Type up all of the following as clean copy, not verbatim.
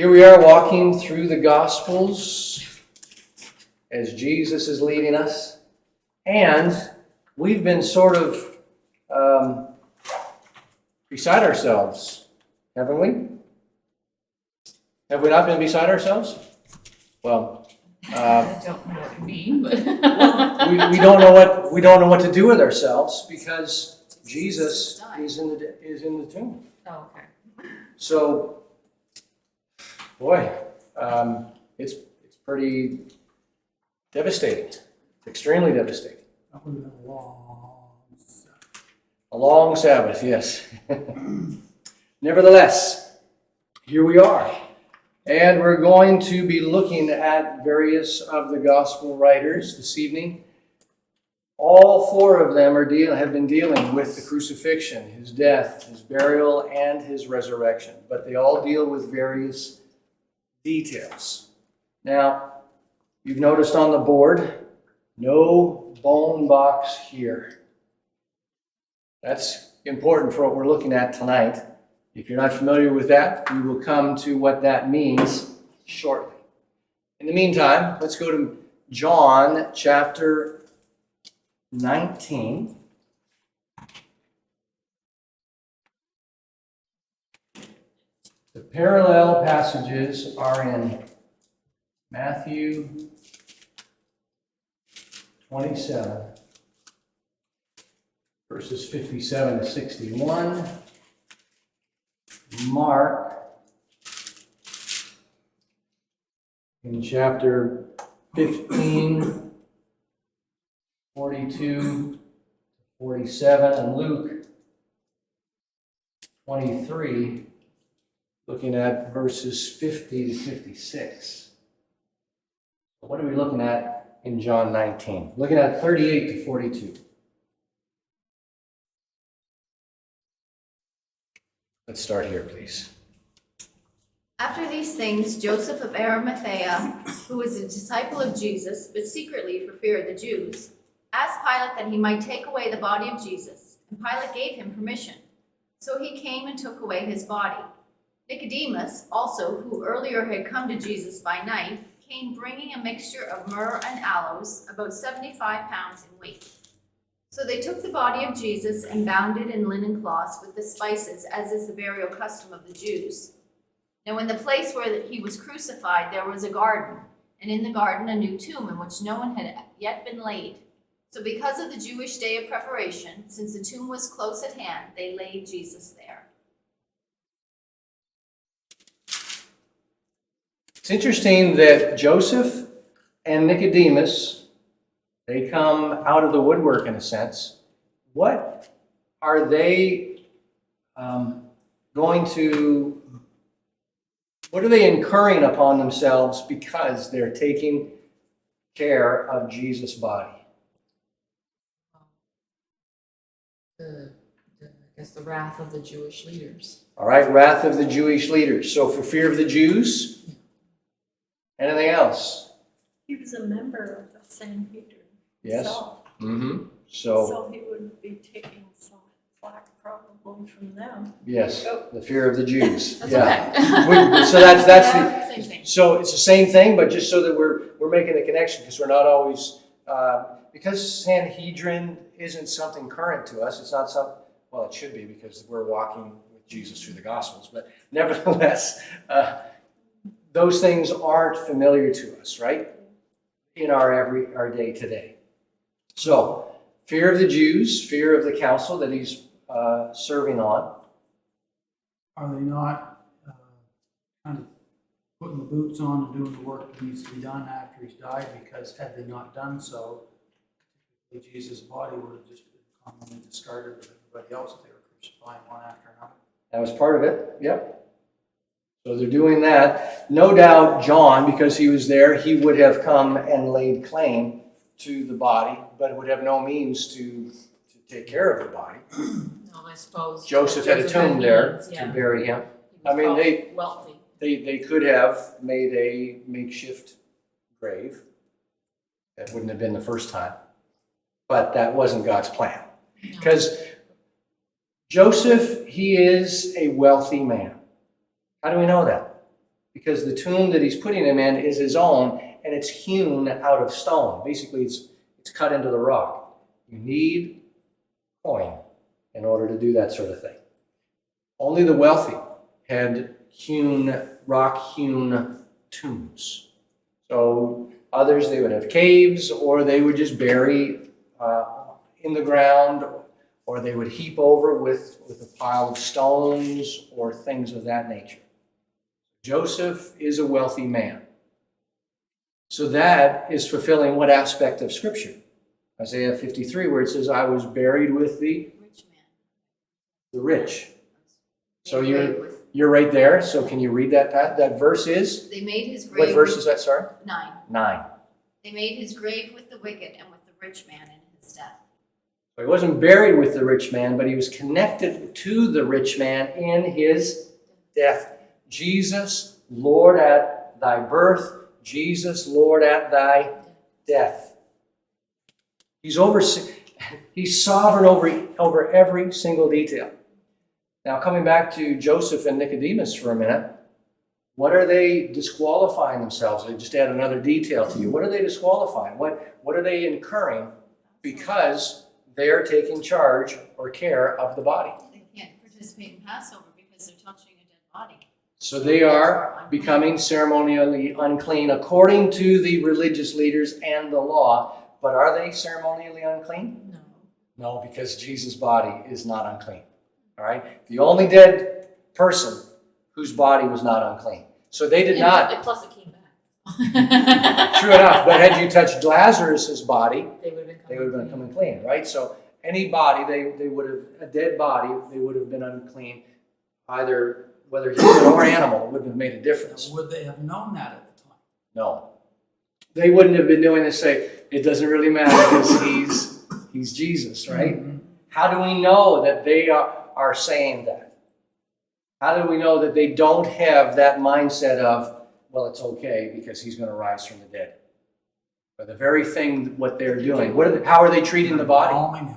Here we are walking through the Gospels as Jesus is leading us. And we've been sort of beside ourselves, haven't we? Have we not been beside ourselves? Well, I don't know what you mean, but we don't know what to do with ourselves because Jesus is in the tomb. Oh, okay. So, boy, it's pretty devastating. It's extremely devastating. That would have been a long A long Sabbath, yes. Nevertheless, here we are. And we're going to be looking at various of the gospel writers this evening. All four of them have been dealing with the crucifixion, his death, his burial, and his resurrection. But they all deal with various details. Now, you've noticed on the board, no bone box here. That's important for what we're looking at tonight. If you're not familiar with that, we will come to what that means shortly. In the meantime, let's go to John chapter 19. The parallel passages are in Matthew 27, verses 57 to 61. Mark in chapter 15, 42 to 47, and Luke 23, looking at verses 50 to 56. What are we looking at in John 19? Looking at 38 to 42. Let's start here, please. After these things, Joseph of Arimathea, who was a disciple of Jesus, but secretly for fear of the Jews, asked Pilate that he might take away the body of Jesus, and Pilate gave him permission. So he came and took away his body. Nicodemus, also, who earlier had come to Jesus by night, came bringing a mixture of myrrh and aloes, about 75 pounds in weight. So they took the body of Jesus and bound it in linen cloths with the spices, as is the burial custom of the Jews. Now in the place where he was crucified there was a garden, and in the garden a new tomb in which no one had yet been laid. So because of the Jewish day of preparation, since the tomb was close at hand, they laid Jesus there. It's interesting that Joseph and Nicodemus, they come out of the woodwork in a sense. What are they what are they incurring upon themselves because they're taking care of Jesus' body? I guess the wrath of the Jewish leaders. All right, wrath of the Jewish leaders. So for fear of the Jews? Anything else? He was a member of the Sanhedrin. Yes. So, So he would be taking some flack probably from them. yes, the fear of the Jews. That's yeah. okay. So that's Yeah, the same thing. so it's the same thing, but just so that we're making the connection, because we're not always because Sanhedrin isn't something current to us. It's not something. Well, it should be because we're walking with Jesus through the Gospels, but nevertheless, those things aren't familiar to us, right? In our day today. So, fear of the Jews, fear of the council that he's serving on. Are they not kind of putting the boots on and doing the work that needs to be done after he's died? Because had they not done so, Jesus' body would have just been commonly discarded with everybody else that they were crucifying one after another. That was part of it, yep. So they're doing that. No doubt John, because he was there, he would have come and laid claim to the body, but would have no means to take care of the body. No, I suppose. Joseph had a tomb there to bury him. I mean, wealthy. They could have made a makeshift grave. That wouldn't have been the first time. But that wasn't God's plan. Because Joseph, he is a wealthy man. How do we know that? because the tomb that he's putting him in is his own, and it's hewn out of stone. Basically, it's cut into the rock. You need coin in order to do that sort of thing. Only the wealthy had rock-hewn tombs. So others, they would have caves, or they would just bury in the ground, or they would heap over with a pile of stones or things of that nature. Joseph is a wealthy man. So that is fulfilling what aspect of Scripture? Isaiah 53, where it says, I was buried with the Rich man. rich. So Made grave with- you're right there. So can you read that verse is? They made his grave. What verse is that, sorry? 9. 9. They made his grave with the wicked and with the rich man in his death. So he wasn't buried with the rich man, but he was connected to the rich man in his death. Jesus, Lord at thy birth. Jesus, Lord at thy death. He's sovereign over every single detail. Now, coming back to Joseph and Nicodemus for a minute, what are they disqualifying themselves? I just add another detail to you. What are they disqualifying? What are they incurring because they're taking charge or care of the body? They can't participate in Passover because they're touching a dead body. So they are becoming ceremonially unclean according to the religious leaders and the law. But are they ceremonially unclean? No. No, because Jesus' body is not unclean. All right? The only dead person whose body was not unclean. So they did not. And plus it came back. True enough. But had you touched Lazarus' body, They would they would have been coming clean, right? So any body, they would have, a dead body, they would have been unclean, either whether human or animal, it wouldn't have made a difference. Would they have known that at the time? No. They wouldn't have been doing this, say, it doesn't really matter because he's Jesus, right? Mm-hmm. How do we know that they are saying that? How do we know that they don't have that mindset of, well, it's okay because he's going to rise from the dead? But the very thing, what they're doing, how are they treating the body? Embalming him.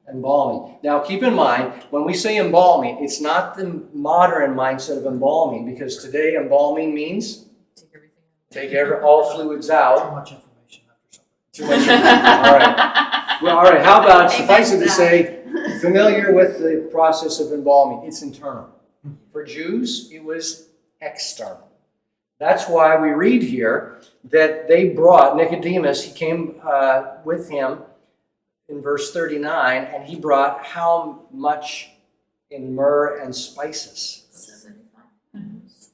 Embalming. Now, keep in mind, when we say embalming, it's not the modern mindset of embalming, because today embalming means take everything. all fluids Too out. much information after supper. Too much. All right. Well, all right. How about, suffice it to say, familiar with the process of embalming? It's internal. For Jews, it was external. That's why we read here that they brought Nicodemus, he came with him in verse 39, and he brought how much in myrrh and spices? 75.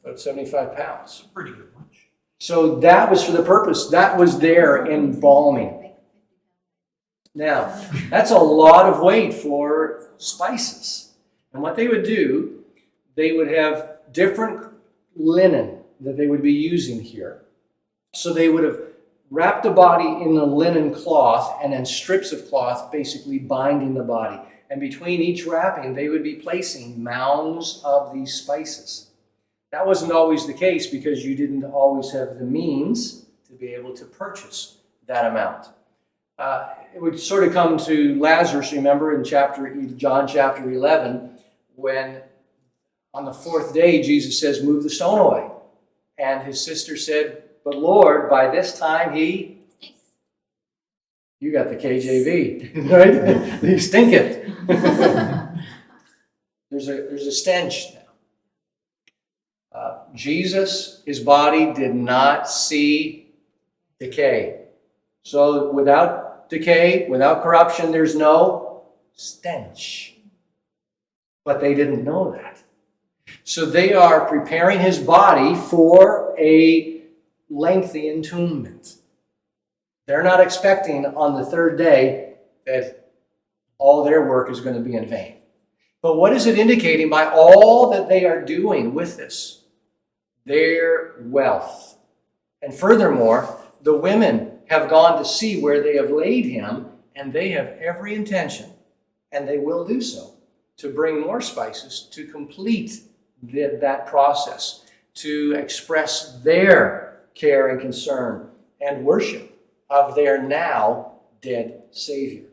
About 75 pounds. Pretty good lunch. So that was for the purpose. That was their embalming. Now, that's a lot of weight for spices. And what they would do, they would have different linen that they would be using here. So they would have wrapped the body in a linen cloth and then strips of cloth basically binding the body. And between each wrapping, they would be placing mounds of these spices. That wasn't always the case because you didn't always have the means to be able to purchase that amount. It would sort of come to Lazarus, remember, in John chapter 11, when on the fourth day Jesus says, move the stone away. And his sister said, but Lord, by this time he... You got the KJV, right? He stinketh. There's a stench now. Jesus, his body did not see decay. So without decay, without corruption, there's no stench. But they didn't know that. So they are preparing his body for a lengthy entombment. They're not expecting on the third day that all their work is going to be in vain. But what is it indicating by all that they are doing with this? Their wealth. And furthermore, the women have gone to see where they have laid him, and they have every intention, and they will do so, to bring more spices to complete that process, to express their care and concern and worship of their now dead Savior.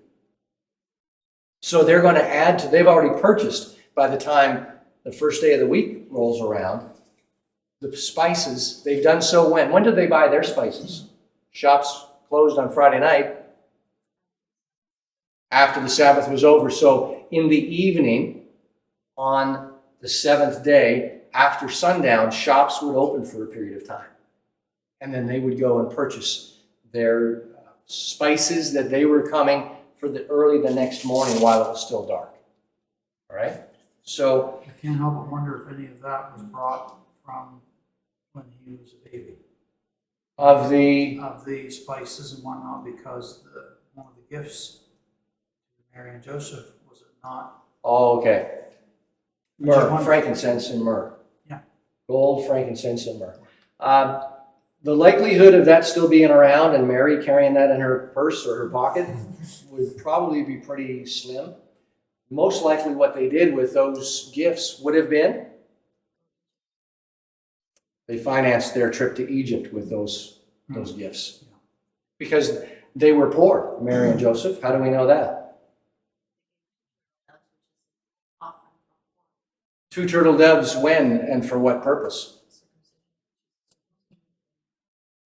So they're going to add to, they've already purchased by the time the first day of the week rolls around, the spices, they've done so when? When did they buy their spices? Shops closed on Friday night after the Sabbath was over. So in the evening on the seventh day, after sundown, shops would open for a period of time. And then they would go and purchase their spices that they were coming for early the next morning while it was still dark. All right? So I can't help but wonder if any of that was brought from when he was a baby. of the, Of the spices and whatnot, because one of the gifts to Mary and Joseph, was it not? oh, okay. I just Myrrh, wonder- frankincense and myrrh. Yeah. Gold, frankincense, and myrrh. The likelihood of that still being around and Mary carrying that in her purse or her pocket would probably be pretty slim. Most likely what they did with those gifts would have been they financed their trip to Egypt with those gifts. Because they were poor, Mary and Joseph. How do we know that? 2 turtle doves when and for what purpose?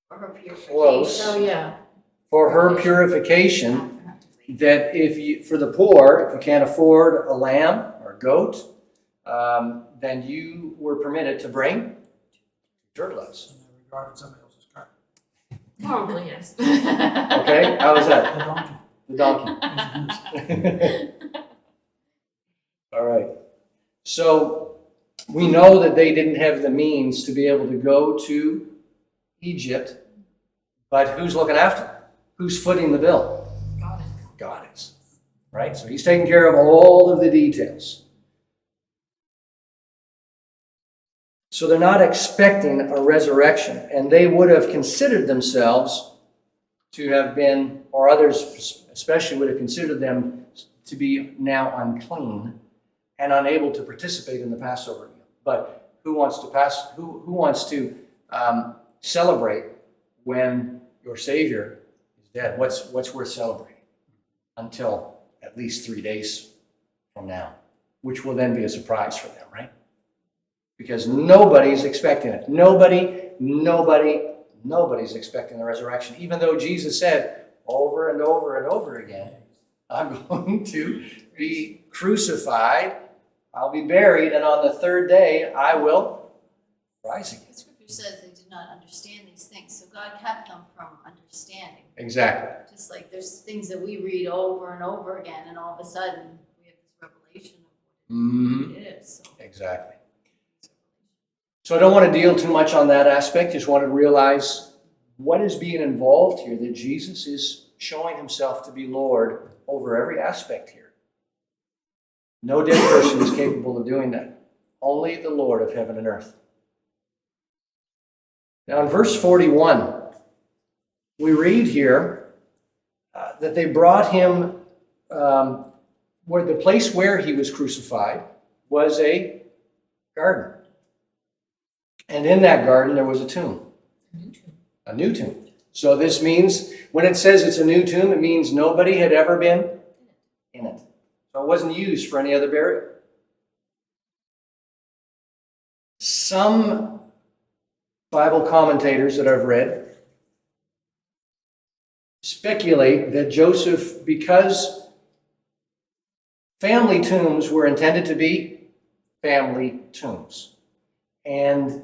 For her purification. Close. Oh, yeah. For her purification, that for the poor, if you can't afford a lamb or a goat, then you were permitted to bring turtle doves. And they regarded somebody else's cart. Probably, yes. Okay, how was that? The donkey. The donkey. All right. So we know that they didn't have the means to be able to go to Egypt, but who's looking after them? Who's footing the bill? Got it. God is. Right? So he's taking care of all of the details. So they're not expecting a resurrection, and they would have considered themselves to have been, or others especially would have considered them to be now unclean and unable to participate in the Passover meal. But who wants to celebrate when your Savior is dead? What's worth celebrating? Until at least 3 days from now, which will then be a surprise for them, right? Because nobody's expecting it. Nobody's expecting the resurrection. Even though Jesus said over and over and over again, I'm going to be crucified, I'll be buried, and on the third day I will rise again. The scripture says they did not understand these things, so God kept them from understanding. Exactly. Just like there's things that we read over and over again, and all of a sudden we have this revelation of Mm-hmm. what it is. So. Exactly. So I don't want to deal too much on that aspect. Just want to realize what is being involved here, that Jesus is showing himself to be Lord over every aspect here. No dead person is capable of doing that. Only the Lord of heaven and earth. Now in verse 41, we read here that they brought him, where the place where he was crucified was a garden. And in that garden there was a tomb. A new tomb. So this means, when it says it's a new tomb, it means nobody had ever been in it. So it wasn't used for any other burial. Some Bible commentators that I've read speculate that Joseph, because family tombs were intended to be family tombs, and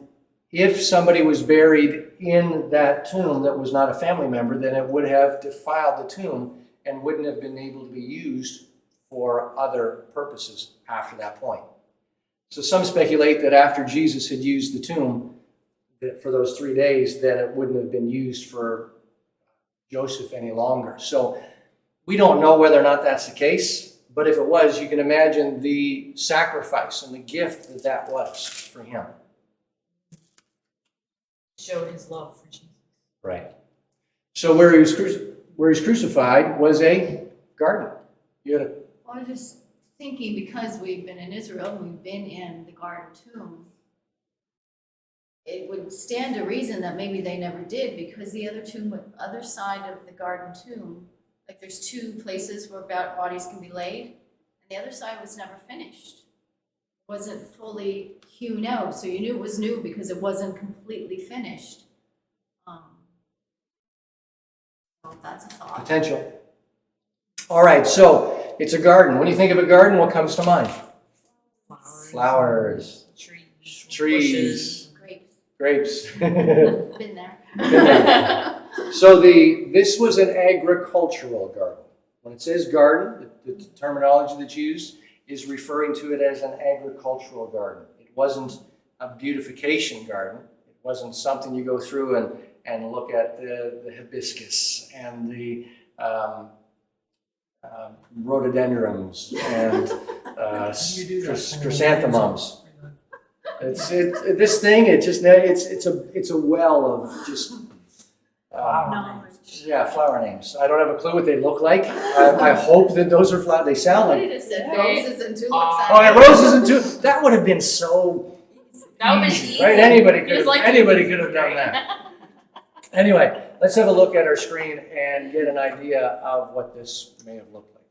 if somebody was buried in that tomb that was not a family member, then it would have defiled the tomb and wouldn't have been able to be used for other purposes after that point. So some speculate that after Jesus had used the tomb for those 3 days, then it wouldn't have been used for Joseph any longer. So we don't know whether or not that's the case, but if it was, you can imagine the sacrifice and the gift that was for him. Showed his love for Jesus. Right. So where he was crucified was a garden. You had a Well, I'm just thinking, because we've been in Israel and we've been in the Garden Tomb, it would stand to reason that maybe they never did, because the other side of the Garden Tomb, like there's 2 places where bodies can be laid, and the other side was never finished. wasn't fully hewn out, so you knew it was new because it wasn't completely finished. So that's a thought. Potential. All right, so it's a garden. When you think of a garden, what comes to mind? Flowers, Trees. trees, Grapes. grapes. Been there. So this was an agricultural garden. When it says garden, the terminology that's used is referring to it as an agricultural garden. It wasn't a beautification garden. It wasn't something you go through and look at the hibiscus and the rhododendrons and chrysanthemums. This thing. It's a well of just flower names. I don't have a clue what they look like. I hope that those are flowers. They sound What did like it say? Roses and tulips. oh yeah, roses and tulips. That would have been so That would be easy, easy. right? Anybody could Just have like done that. Anyway, let's have a look at our screen and get an idea of what this may have looked like.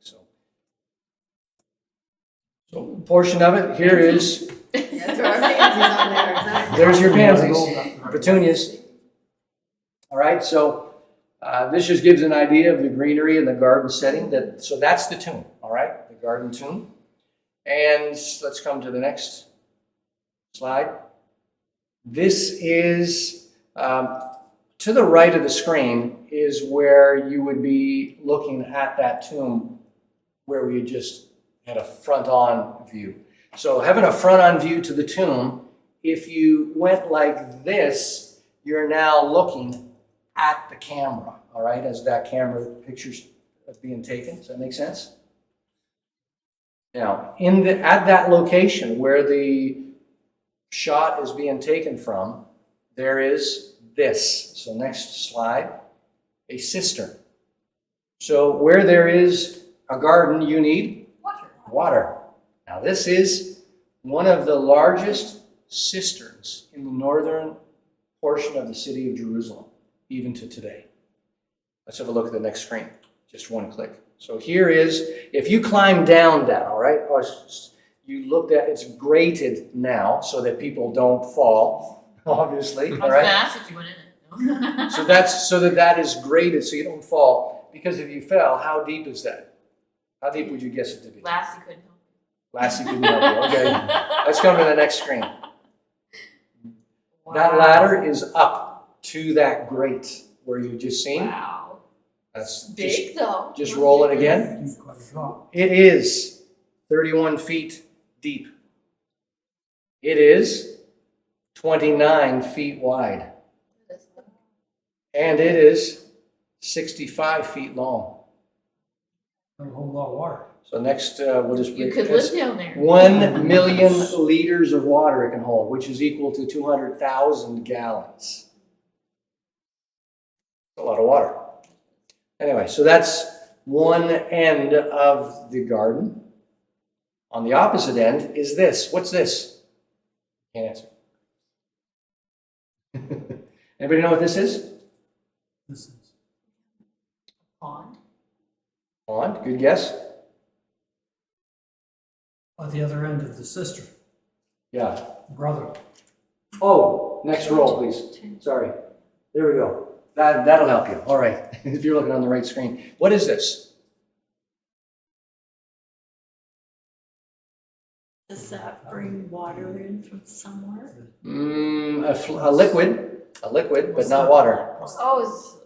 So a portion of it here is, Yeah, throw our pansies on there, exactly. there's your pansies, petunias. All right, so this just gives an idea of the greenery and the garden setting. So that's the tomb, all right, the garden tomb. And let's come to the next slide. This is, to the right of the screen is where you would be looking at that tomb where we just had a front-on view. So having a front-on view to the tomb, if you went like this, you're now looking at the camera, all right, as that camera picture's being taken. Does that make sense? Now, at that location where the shot is being taken from, there is this. So next slide, a cistern. So where there is a garden, you need water. Now this is one of the largest cisterns in the northern portion of the city of Jerusalem, even to today. Let's have a look at the next screen. Just one click. So here is, if you climb down that, all right, you looked at, it's grated now so that people don't fall, obviously, I was all gonna right? ask if you went in it. So that's so that is graded so you don't fall, because if you fell, how deep is that? How deep would you guess it to be? Lassie couldn't help. Lassie couldn't help you. Okay, let's come to the next screen. Wow. That ladder is up to that grate where you just seen. Wow. That's Big though. just roll it again. Quite a drop. It is 31 feet deep. It is 29 feet wide. And it is 65 feet long. A whole lot of water. So next, we'll just You break could this. live down there. 1 million liters of water it can hold, which is equal to 200,000 gallons. A lot of water. Anyway, so that's one end of the garden. On the opposite end is this. What's this? Can't answer. Anybody know what this is? This is Pond. Pond. Good guess. at the other end of the cistern, Yeah. brother. Oh, next roll, please. Sorry. There we go. That'll help you. All right. If you're looking on the right screen. What is this? Does that bring water in from somewhere? A liquid, but not water. Oh, it's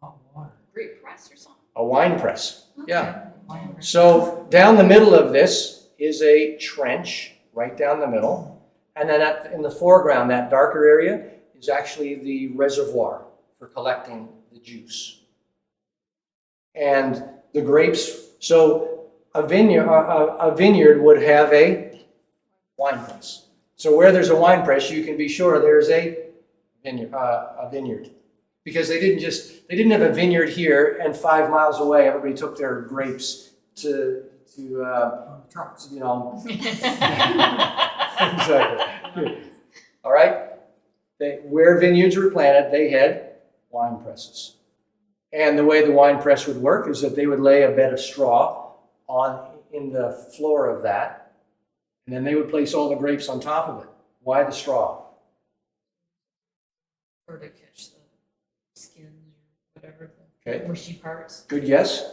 Not water. Great Press or something. A wine press. Yeah. Okay. So down the middle of this is a trench, right down the middle. And then in the foreground, that darker area, is actually the reservoir for collecting the juice. And the grapes, so a vineyard would have a wine press. So where there's a wine press, you can be sure there's a vineyard. Because they didn't have a vineyard here and 5 miles away, everybody took their grapes to Trucks. you know, exactly. All right? Where vineyards were planted, they had wine presses. And the way the wine press would work is that they would lay a bed of straw in the floor of that. And then they would place all the grapes on top of it. Why the straw? Or to catch the skin or whatever, Okay. the mushy parts. Good guess.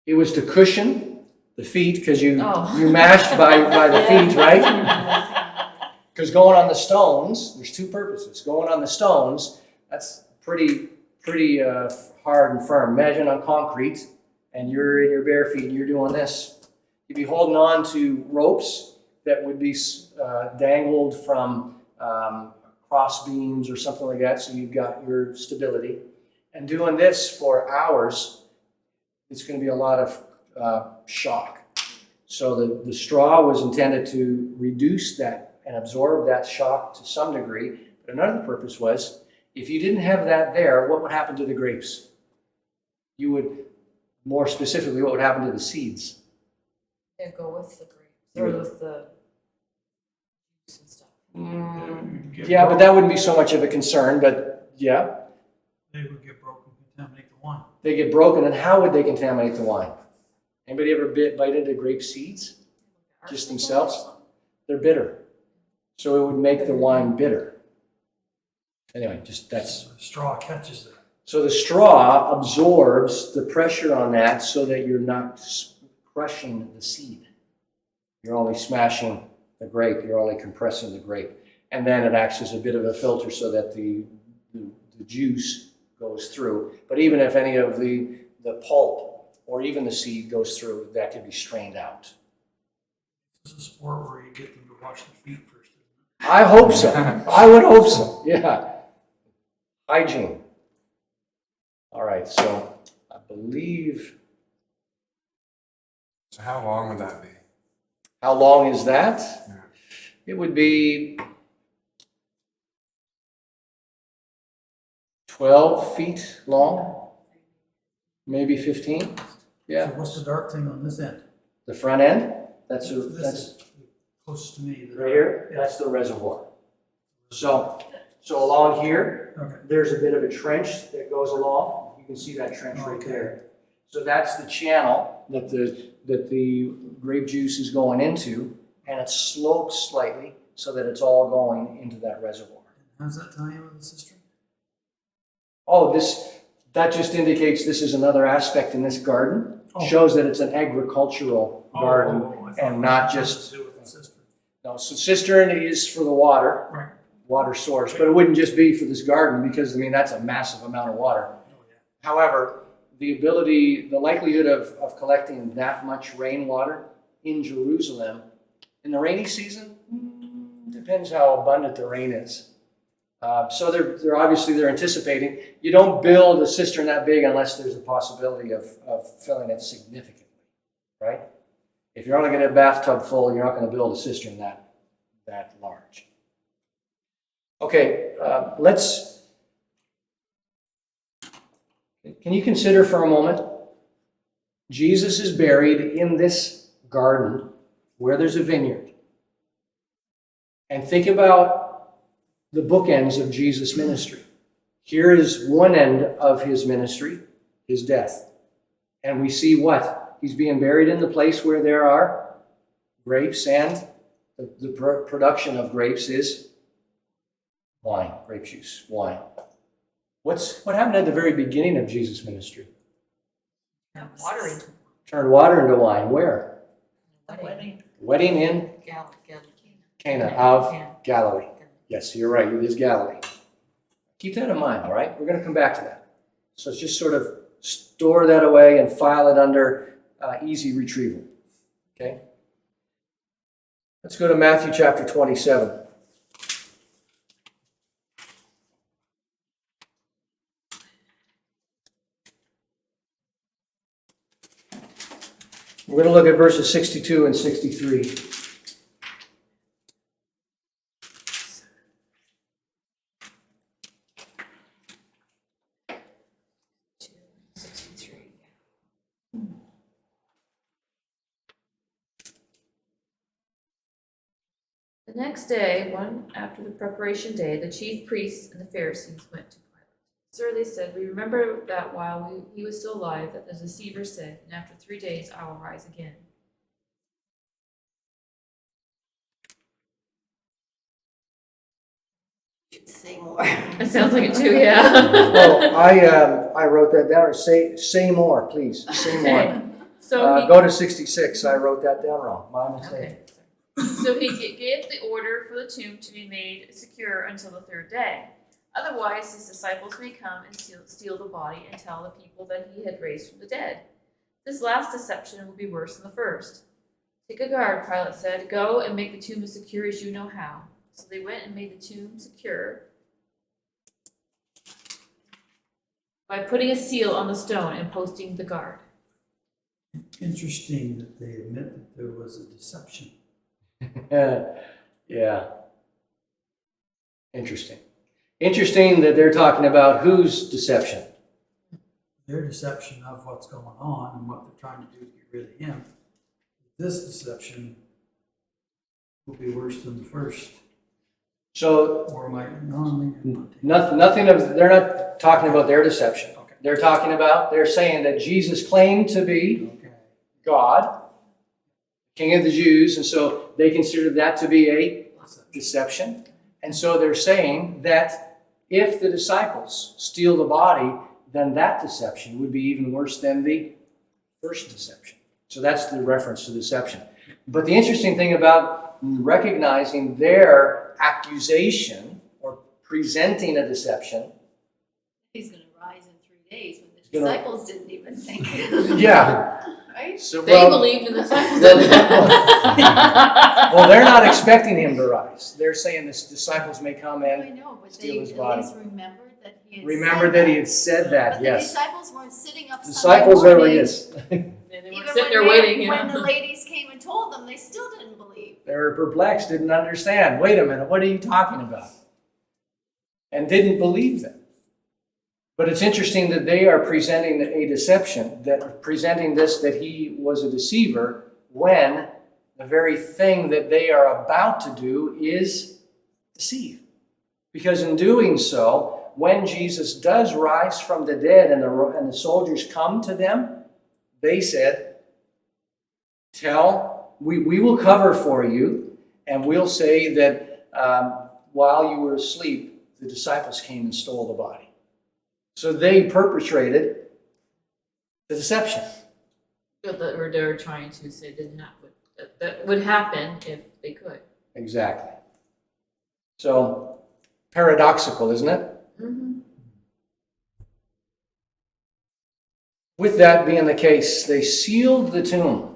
It was to cushion the feet because you mashed by the feet, right? Because going on the stones, there's two purposes. Going on the stones, that's pretty hard and firm. Imagine on concrete, and you're in your bare feet and you're doing this. You'd be holding on to ropes that would be dangled from cross beams or something like that, so you've got your stability. And doing this for hours, it's going to be a lot of shock. So the straw was intended to reduce that and absorb that shock to some degree. But another purpose was, if you didn't have that there, what would happen to the grapes? You would, more specifically, what would happen to the seeds? They'd go with the grapes, or with the juice and stuff. Yeah, but that wouldn't be so much of a concern, but yeah. They would get broken, contaminate the wine. They get broken, and how would they contaminate the wine? Anybody ever bite into grape seeds? Just themselves? They're bitter. So it would make the wine bitter. Anyway, that's... The straw catches that. So the straw absorbs the pressure on that so that you're not crushing the seed. You're only smashing the grape. You're only compressing the grape. And then it acts as a bit of a filter so that the juice goes through. But even if any of the pulp or even the seed goes through, that can be strained out. This is a sport where you get them to wash their feet first, isn't it? I hope so. I would hope so. Yeah. Hygiene. All right, so I believe... So how long would that be? How long is that? Yeah. It would be 12 feet long, maybe 15. Yeah. So what's the dark thing on this end? The front end, that's This is closest to me. right here, that's the reservoir. So along here, Okay. there's a bit of a trench that goes along. You can see that trench right Okay. there. So that's the channel that the grape juice is going into, and it slopes slightly so that it's all going into that reservoir. How's that tie in with the cistern? Oh, that just indicates this is another aspect in this garden. Oh. Shows that it's an agricultural garden I thought and it not had just... to do with the cistern. No, so cistern is for the water, Right. water source, but it wouldn't just be for this garden because, I mean, that's a massive amount of water. Oh, yeah. However, the likelihood of collecting that much rainwater in Jerusalem in the rainy season, depends how abundant the rain is. So they're obviously anticipating. You don't build a cistern that big unless there's a possibility of filling it significantly, right? If you're only going to have a bathtub full, you're not going to build a cistern that large. Okay, can you consider for a moment, Jesus is buried in this garden where there's a vineyard. And think about the bookends of Jesus' ministry. Here is one end of his ministry, his death. And we see what? He's being buried in the place where there are grapes, and the production of grapes is wine, grape juice, wine. What happened at the very beginning of Jesus' ministry? Watering. Turned water into wine. Where? Wedding. Wedding in Cana of Galilee. Yes, you're right. It is Galilee. Keep that in mind, all right? We're going to come back to that. So it's just sort of store that away and file it under easy retrieval. Okay? Let's go to Matthew chapter 27. We're going to look at verses 62 and 63. The next day, one after the preparation day, the chief priests and the Pharisees went to Pilate. Sir, they said, we remember that while he was still alive, that the deceiver said, and after 3 days I will rise again. Should say more. It sounds like it too, yeah. Oh, I wrote that down. Say more, please. Say more. Okay. So Go to 66. I wrote that down wrong. My mistake. okay. So he gave the order for the tomb to be made secure until the third day. Otherwise, his disciples may come and steal the body and tell the people that he had raised from the dead. This last deception will be worse than the first. Take a guard, Pilate said. Go and make the tomb as secure as you know how. So they went and made the tomb secure by putting a seal on the stone and posting the guard. Interesting that they admit that there was a deception. Yeah. Interesting. Interesting that they're talking about whose deception? Their deception of what's going on and what they're trying to do to get rid of him. This deception will be worse than the first. So Or am I, no, I mean, nothing of, they're not talking about their deception. Okay. They're saying that Jesus claimed to be Okay. God, King of the Jews, and so they considered that to be a deception. And so they're saying that if the disciples steal the body, then that deception would be even worse than the first deception. So that's the reference to deception. But the interesting thing about recognizing their accusation or presenting a deception. He's going to rise in 3 days when the gonna- disciples didn't even think. Yeah. Right? So, They believed in the disciples. well, they're not expecting him to rise. They're saying the disciples may come I and know, but steal they his at body. least remembered that he had remember said that he had said that, But yes. the disciples weren't sitting up Disciples Sunday are like morning. this. They Even were sitting there when waiting. when the ladies came and told them, they still didn't believe. They were perplexed, didn't understand. Wait a minute, what are you talking about? And didn't believe them. But it's interesting that they are presenting a deception, presenting this that he was a deceiver, when the very thing that they are about to do is deceive. Because in doing so, when Jesus does rise from the dead and the soldiers come to them, they said, we will cover for you, and we'll say that while you were asleep, the disciples came and stole the body. So they perpetrated the deception. Or they're trying to say that would happen if they could. Exactly. So, paradoxical, isn't it? Mm-hmm. With that being the case, they sealed the tomb.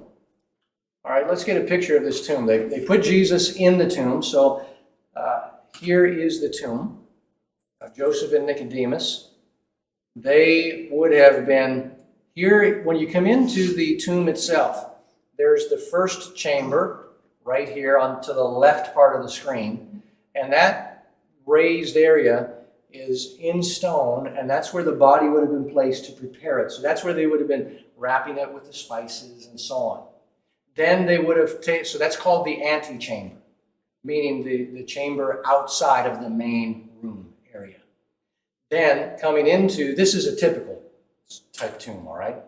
All right, let's get a picture of this tomb. They put Jesus in the tomb. So here is the tomb of Joseph and Nicodemus. They would have been here. When you come into the tomb itself, there's the first chamber right here to the left part of the screen. And that raised area is in stone, and that's where the body would have been placed to prepare it. So that's where they would have been wrapping it with the spices and so on. Then they would have so that's called the antechamber, meaning the chamber outside of the main room area. Then coming into, this is a typical type tomb, all right?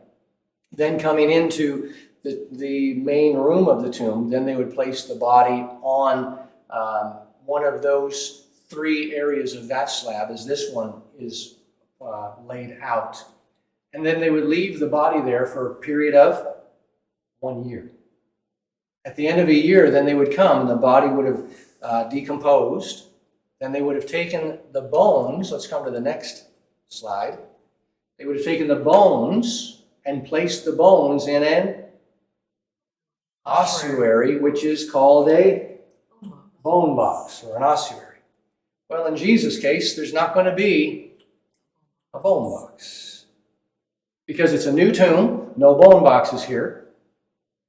Then coming into the main room of the tomb, then they would place the body on one of those 3 areas of that slab, as this one is laid out. And then they would leave the body there for a period of 1 year. At the end of a year, then they would come, and the body would have decomposed. Then they would have taken the bones. Let's come to the next slide. They would have taken the bones and placed the bones in an ossuary, which is called a bone box or an ossuary. Well, in Jesus' case, there's not going to be a bone box. Because it's a new tomb, no bone boxes here.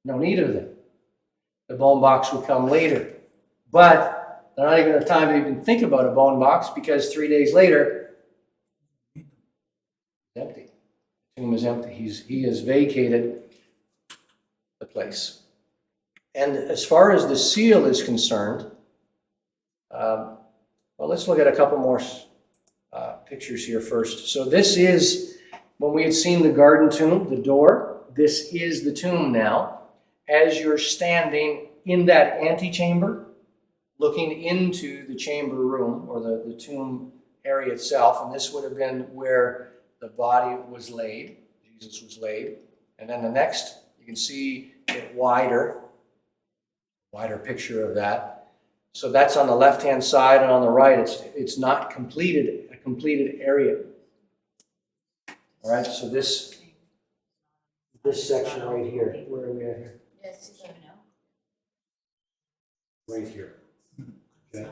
No need of them. The bone box will come later. But they're not even have time to even think about a bone box, because 3 days later, it's empty. The tomb is empty. He has vacated the place. And as far as the seal is concerned, well, let's look at a couple more pictures here first. So this is, when we had seen the garden tomb, the door, this is the tomb now. As you're standing in that antechamber, looking into the chamber room or the tomb area itself, and this would have been where the body was laid, Jesus was laid. And then the next, you can see it wider picture of that. So that's on the left-hand side, and on the right, it's not completed, a completed area. All right, so this section right here, where are we at here? Yes, you know. Right here. Okay.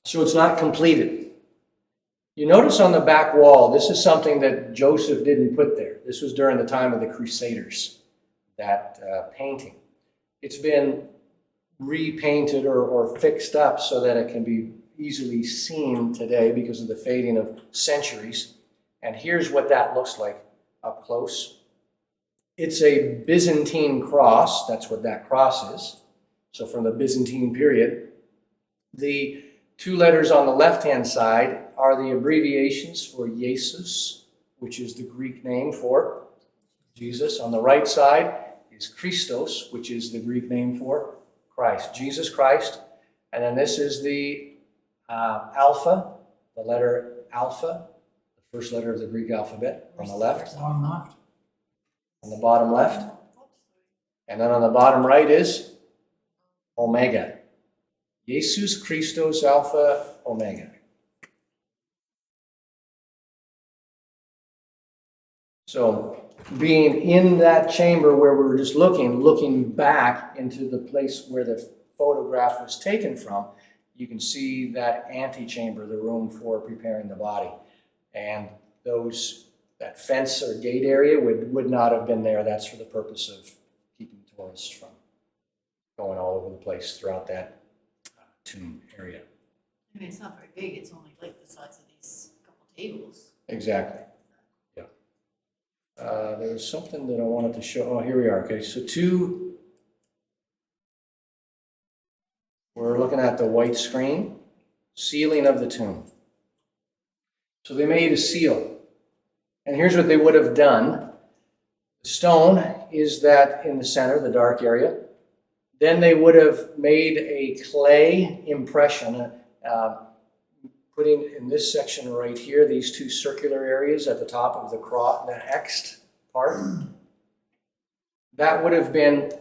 So it's not completed. You notice on the back wall, this is something that Joseph didn't put there. This was during the time of the Crusaders, that painting. It's been repainted or fixed up so that it can be easily seen today because of the fading of centuries. And here's what that looks like up close. It's a Byzantine cross. That's what that cross is. So from the Byzantine period. The two letters on the left-hand side are the abbreviations for Jesus, which is the Greek name for Jesus. On the right side is Christos, which is the Greek name for Christ, Jesus Christ. And then this is the alpha, the letter alpha, the first letter of the Greek alphabet on the left. Bottom left. On the bottom left. And then on the bottom right is Omega. Jesus Christos Alpha Omega. So being in that chamber where we were just looking back into the place where the photograph was taken from, you can see that antechamber, the room for preparing the body. And that fence or gate area would not have been there. That's for the purpose of keeping tourists from going all over the place throughout that tomb area. I mean, it's not very big, it's only like the size of these couple tables. Exactly. Yeah. There was something that I wanted to show. Oh, here we are. Okay, so we're looking at the white screen, sealing of the tomb. So they made a seal. And here's what they would have done. The stone is that in the center, the dark area. Then they would have made a clay impression, putting in this section right here, these two circular areas at the top of the cross, the X'd part. That would have been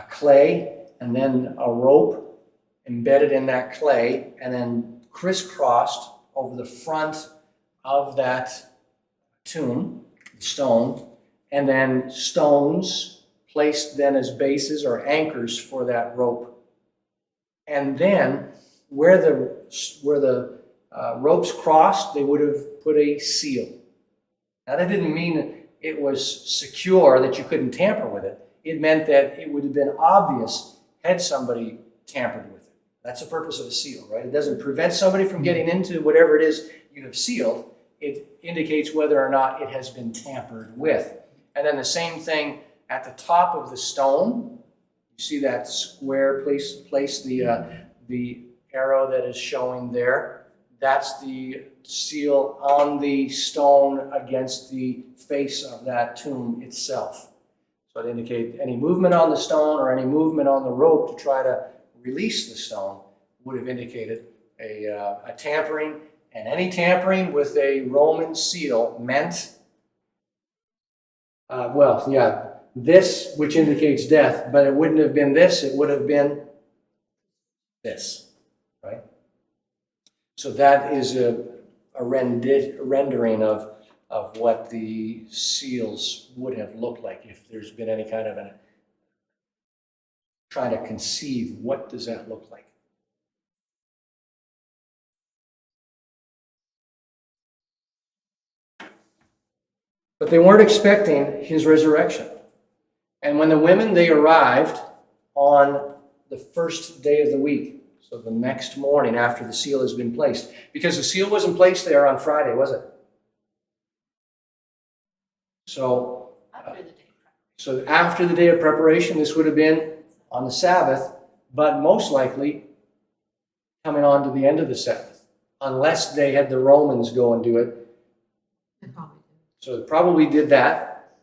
clay and then a rope embedded in that clay and then crisscrossed over the front of that tomb, stone, and then stones placed then as bases or anchors for that rope. And then where the ropes crossed, they would have put a seal. Now that didn't mean it was secure, that you couldn't tamper with it. It meant that it would have been obvious had somebody tampered with it. That's the purpose of a seal, right? It doesn't prevent somebody from getting into whatever it is you have sealed. It indicates whether or not it has been tampered with. And then the same thing at the top of the stone. You see that square place the arrow that is showing there. That's the seal on the stone against the face of that tomb itself. So it indicates any movement on the stone or any movement on the rope to try to release the stone would have indicated a tampering. And any tampering with a Roman seal meant, this, which indicates death, but it wouldn't have been this, it would have been this, right? So that is a rendering of what the seals would have looked like if there's been any kind of trying to conceive what does that look like. But they weren't expecting his resurrection. And when the women, they arrived on the first day of the week, so the next morning after the seal has been placed, because the seal wasn't placed there on Friday, was it? So after the day of preparation, this would have been on the Sabbath, but most likely coming on to the end of the Sabbath, unless they had the Romans go and do it. They probably did. So they probably did that.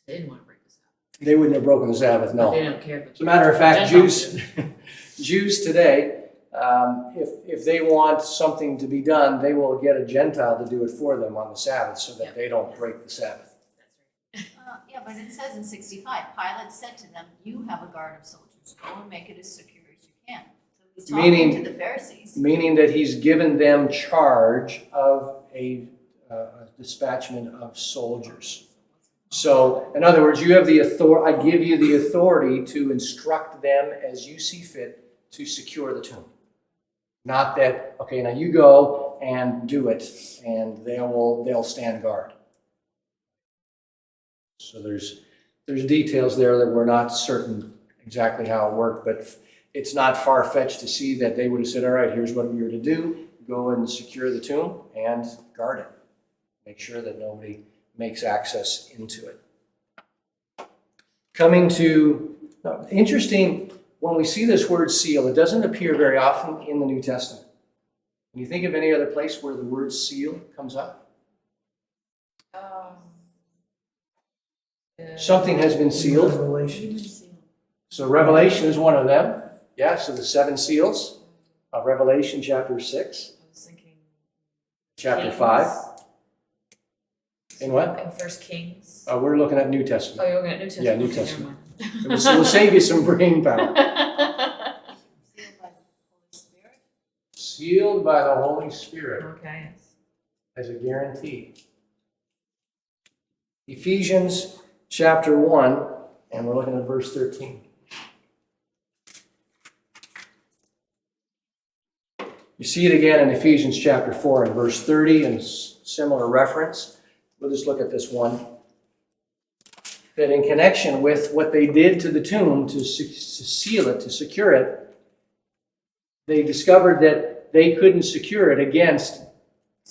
They didn't want to break this up. They wouldn't have broken the Sabbath, no. They don't care. As a matter of fact, Gentiles Jews today, if they want something to be done, they will get a Gentile to do it for them on the Sabbath so that they don't break the Sabbath. Yeah, but it says in 65, Pilate said to them, "You have a guard of soldiers. Go and make it as secure as you can." So he's talking to the Pharisees. Meaning that he's given them charge of a dispatchment of soldiers. So, in other words, you have the authority. I give you the authority to instruct them as you see fit to secure the tomb. Not that, okay, now you go and do it, and they'll stand guard. So there's details there that we're not certain exactly how it worked, but it's not far-fetched to see that they would have said, all right, here's what we are to do. Go and secure the tomb and guard it. Make sure that nobody makes access into it. Coming to, interesting, when we see this word seal, it doesn't appear very often in the New Testament. Can you think of any other place where the word seal comes up? Something has been sealed. Revelations. So Revelation is one of them. Yeah, so the 7 seals of Revelation chapter 6, I was thinking chapter Kings. 5. In what? In First Kings. We're looking at New Oh, Testament. you're looking at New Testament. Yeah, New Okay, Testament. never We'll save you some brain power. Sealed by the Holy Spirit. Sealed by the Holy Spirit Okay. as a guarantee. Ephesians chapter 1, and we're looking at verse 13. You see it again in Ephesians chapter 4 and verse 30, and similar reference. We'll just look at this one. That in connection with what they did to the tomb to seal it, to secure it, they discovered that they couldn't secure it against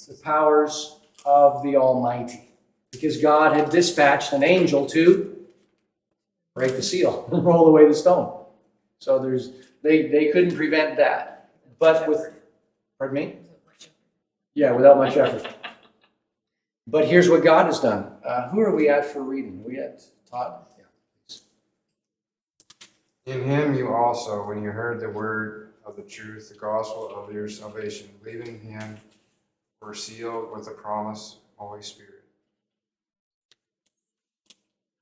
the powers of the Almighty. Because God had dispatched an angel to break the seal and roll away the stone. So they couldn't prevent that. But with, pardon me? Yeah, without much effort. But here's what God has done. Who are we at for reading? We at Todd? Yeah, please. In him you also, when you heard the word of the truth, the gospel of your salvation, believing in him, were sealed with the promise, Holy Spirit.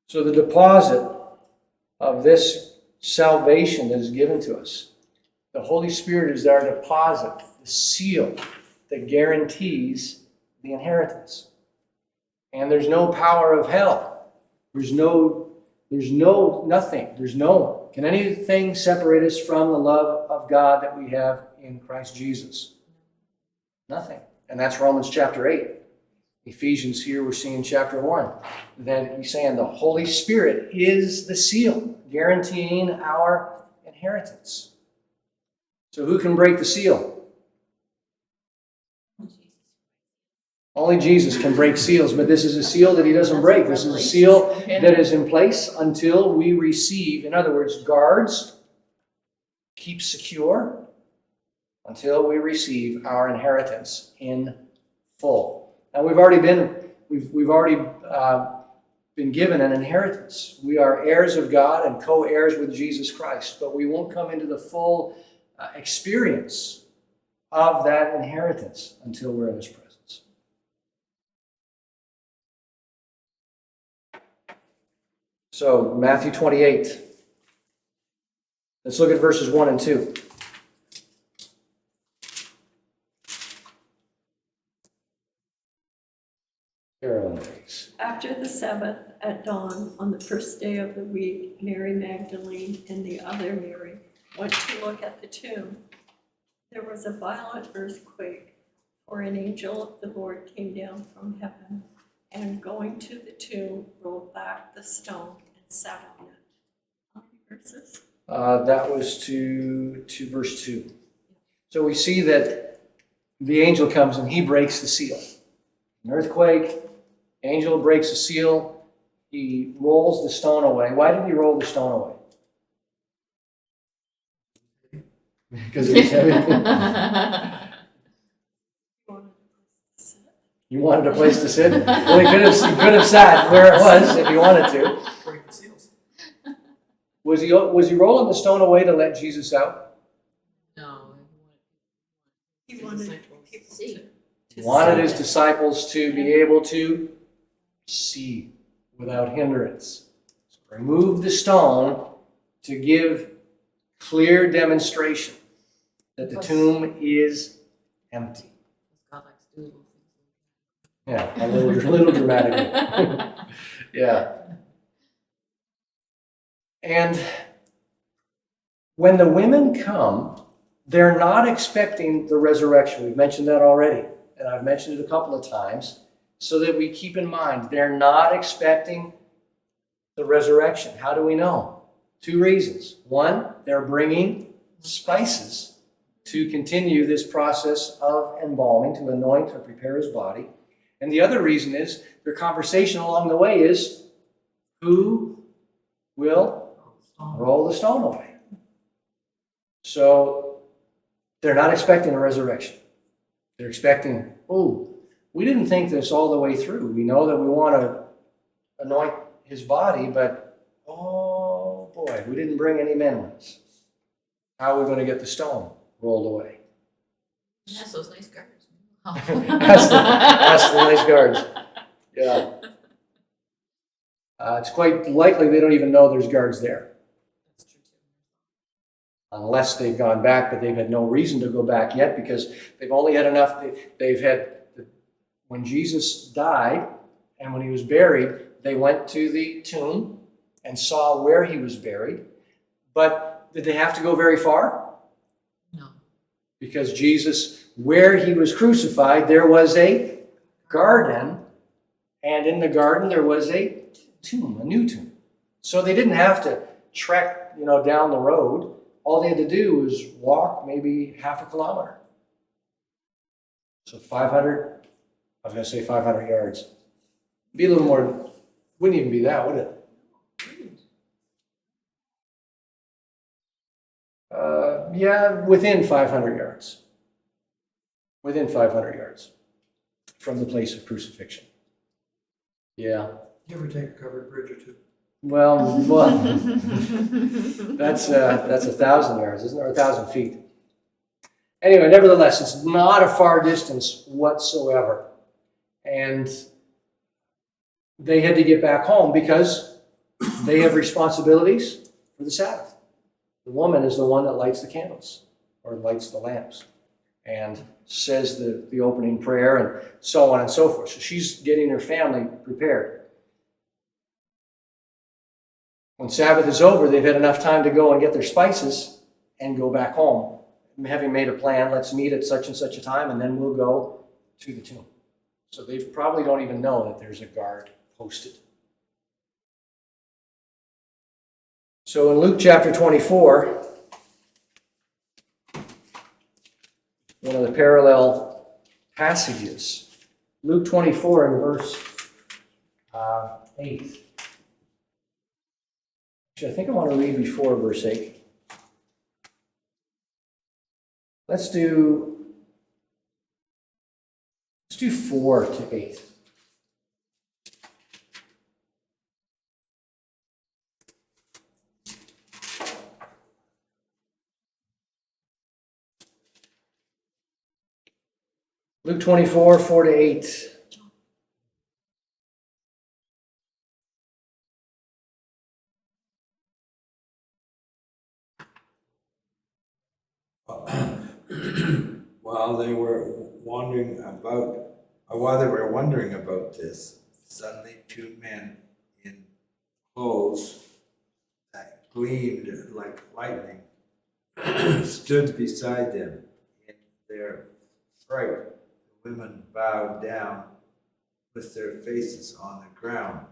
So the deposit of this salvation that is given to us, the Holy Spirit is our deposit, the seal that guarantees the inheritance. And there's no power of hell. There's no nothing. There's no one. Can anything separate us from the love of God that we have in Christ Jesus? Nothing. And that's Romans chapter 8. Ephesians here we're seeing chapter 1. That he's saying the Holy Spirit is the seal, guaranteeing our inheritance. So who can break the seal? Only Jesus can break seals, but this is a seal that he doesn't break. This is a seal that is in place until we receive, in other words, guards, keep secure until we receive our inheritance in full. Now we've already been given an inheritance. We are heirs of God and co-heirs with Jesus Christ, but we won't come into the full experience of that inheritance until we're in his presence. So, Matthew 28. Let's look at verses 1 and 2. Carolyn, please. After the Sabbath at dawn on the first day of the week, Mary Magdalene and the other Mary went to look at the tomb. There was a violent earthquake, for an angel of the Lord came down from heaven, and going to the tomb, rolled back the stone and sat on it. How many verses? That was to verse 2. So we see that the angel comes and he breaks the seal. An earthquake, angel breaks the seal, he rolls the stone away. Why did he roll the stone away? Because it was heavy. You wanted a place to sit? Well, he could have sat where it was if he wanted to. Break the seals. Was he rolling the stone away to let Jesus out? No. He wanted people See. to Wanted see his it. disciples to be able to see without hindrance. So remove the stone to give clear demonstration that the tomb is empty. God likes to do little things. Yeah, a little dramatically. Yeah. And when the women come, they're not expecting the resurrection. We've mentioned that already, and I've mentioned it a couple of times, so that we keep in mind they're not expecting the resurrection. How do we know? 2 reasons. One, they're bringing spices to continue this process of embalming, to anoint or prepare his body. And the other reason is their conversation along the way is, who will roll the stone away? So they're not expecting a resurrection. They're expecting, oh, we didn't think this all the way through. We know that we want to anoint his body, but oh boy, we didn't bring any men with us. How are we going to get the stone rolled away? That's those nice guards. That's the nice guards. Yeah. It's quite likely they don't even know there's guards there, That's true too. unless they've gone back, but they've had no reason to go back yet because they've only had enough. They've had, when Jesus died and when he was buried, they went to the tomb and saw where he was buried. But did they have to go very far? No. Because Jesus, where he was crucified, there was a garden, and in the garden there was a tomb, a new tomb. So they didn't have to trek, down the road. All they had to do was walk maybe half a kilometer. So 500, I was going to say 500 yards. Be a little more, wouldn't even be that, would it? Yeah, within 500 yards. Within 500 yards from the place of crucifixion. Yeah. You ever take a covered bridge or two? Well, that's 1,000 yards, isn't it? Or 1,000 feet. Anyway, nevertheless, it's not a far distance whatsoever. And they had to get back home because they have responsibilities for the Sabbath. The woman is the one that lights the candles or lights the lamps and says the opening prayer and so on and so forth. So she's getting her family prepared. When Sabbath is over, they've had enough time to go and get their spices and go back home. Having made a plan, let's meet at such and such a time, and then we'll go to the tomb. So they probably don't even know that there's a guard posted. So in Luke chapter 24, one of the parallel passages, Luke 24 and verse 8. Actually, I think I want to read before verse 8. Let's do 4 to 8. Luke 24, 4 to 8. While they were wondering about this, suddenly 2 men in clothes that gleamed like lightning stood beside them. In their fright, the women bowed down with their faces on the ground.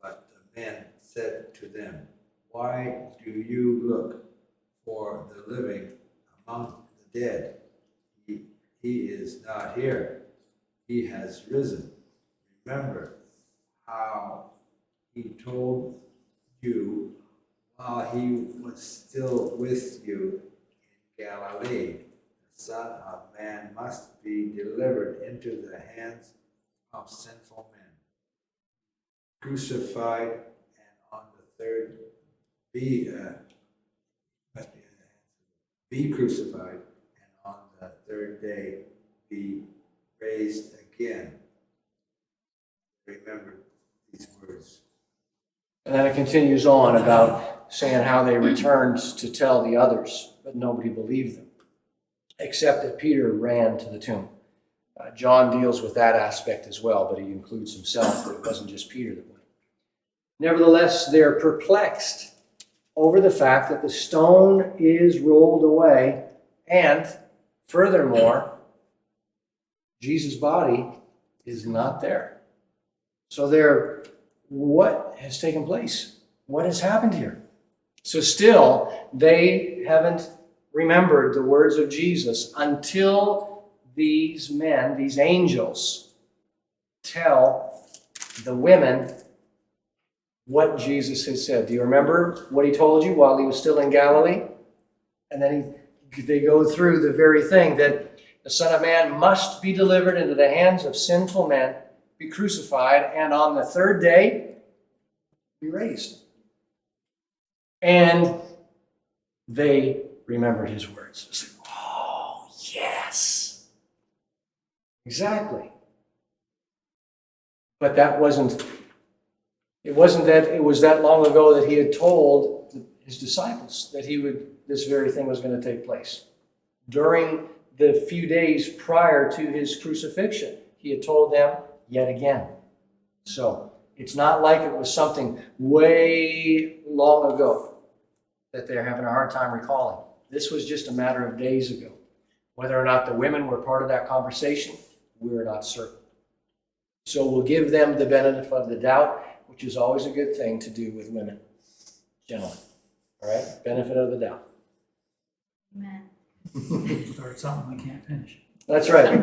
But the men said to them, "Why do you look for the living among the dead? He is not here. He has risen. Remember how he told you while he was still with you in Galilee. The Son of Man must be delivered into the hands of sinful men, crucified, and on the third be be crucified, and on the third day be raised again. Remember these words. And then it continues on about saying how they returned to tell the others, but nobody believed them, except that Peter ran to the tomb. John deals with that aspect as well, but he includes himself, that it wasn't just Peter that went. Nevertheless, they're perplexed over the fact that the stone is rolled away, and furthermore, Jesus' body is not there. So what has taken place? What has happened here? So still, they haven't remembered the words of Jesus until these men, these angels, tell the women what Jesus has said. Do you remember what he told you while he was still in Galilee? And then they go through the very thing that the Son of Man must be delivered into the hands of sinful men, be crucified, and on the third day be raised. And they remembered his words. It's like, oh, yes. Exactly. But it wasn't that it was that long ago that he had told his disciples that this very thing was going to take place. During the few days prior to his crucifixion, he had told them yet again. So it's not like it was something way long ago that they're having a hard time recalling. This was just a matter of days ago. Whether or not the women were part of that conversation, we're not certain. So we'll give them the benefit of the doubt, which is always a good thing to do with women, generally. All right? Benefit of the doubt. Amen. Start something we can't finish. That's right.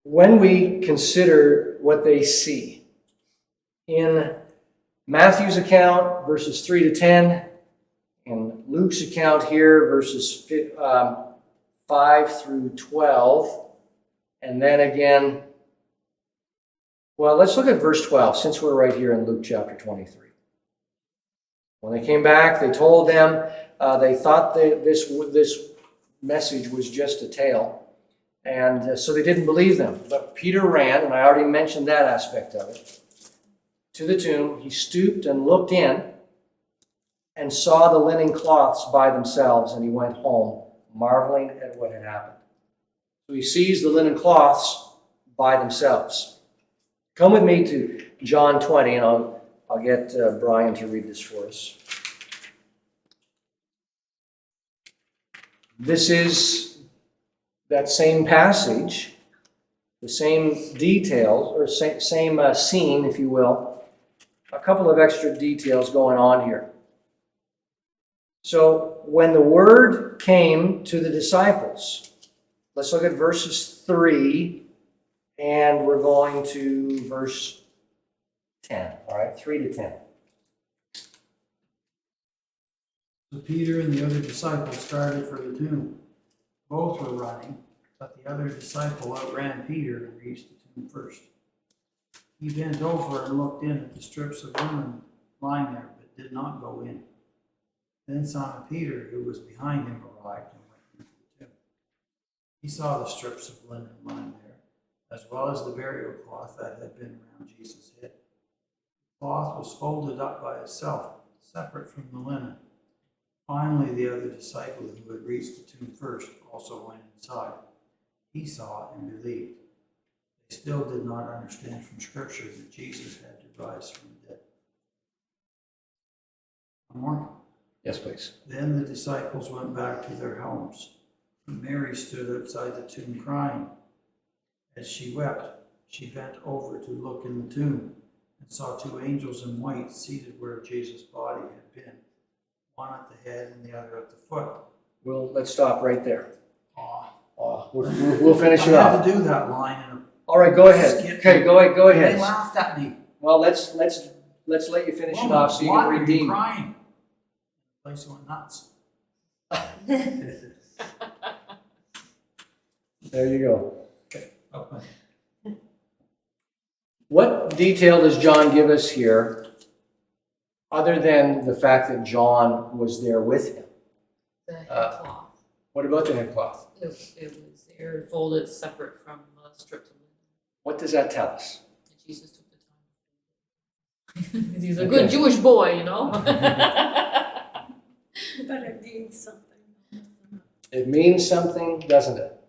When we consider what they see in Matthew's account, verses 3 to 10, in Luke's account here, verses 5 through 12, and then again, well, let's look at verse 12, since we're right here in Luke chapter 23. When they came back, they told them, they thought that this message was just a tale, and so they didn't believe them. But Peter ran, and I already mentioned that aspect of it, to the tomb. He stooped and looked in and saw the linen cloths by themselves, and he went home, marveling at what had happened. So he sees the linen cloths by themselves. Come with me to John 20, and I'll get Brian to read this for us. This is that same passage, the same details, or same scene, if you will. A couple of extra details going on here. So when the word came to the disciples, let's look at verses 3, and we're going to verse 10. All right, 3 to 10. So Peter and the other disciple started for the tomb. Both were running, but the other disciple outran Peter and reached the tomb first. He bent over and looked in at the strips of linen lying there, but did not go in. Then Simon Peter, who was behind him, arrived and went into the tomb. He saw the strips of linen lying there, as well as the burial cloth that had been around Jesus' head. The cloth was folded up by itself, separate from the linen. Finally, the other disciple who had reached the tomb first also went inside. He saw and believed. They still did not understand from Scripture that Jesus had to rise from the dead. One more. Yes, please. Then the disciples went back to their homes. And Mary stood outside the tomb crying. As she wept, she bent over to look in the tomb and saw two angels in white seated where Jesus' body had been, one at the head and the other at the foot. Well, let's stop right there. Aw. We'll finish it I off. had to do that line in a All right, go ahead. Okay, go ahead. They laughed at me. Well, let's let you finish it off so you can Why are you redeem. crying? The place went nuts. There you go. Okay. What detail does John give us here, other than the fact that John was there with him? The headcloth. What about the headcloth? It was there folded separate from stripped linen. What does that tell us? And Jesus took the time. He's a good Jewish boy, you know. But it means something. It means something, doesn't it?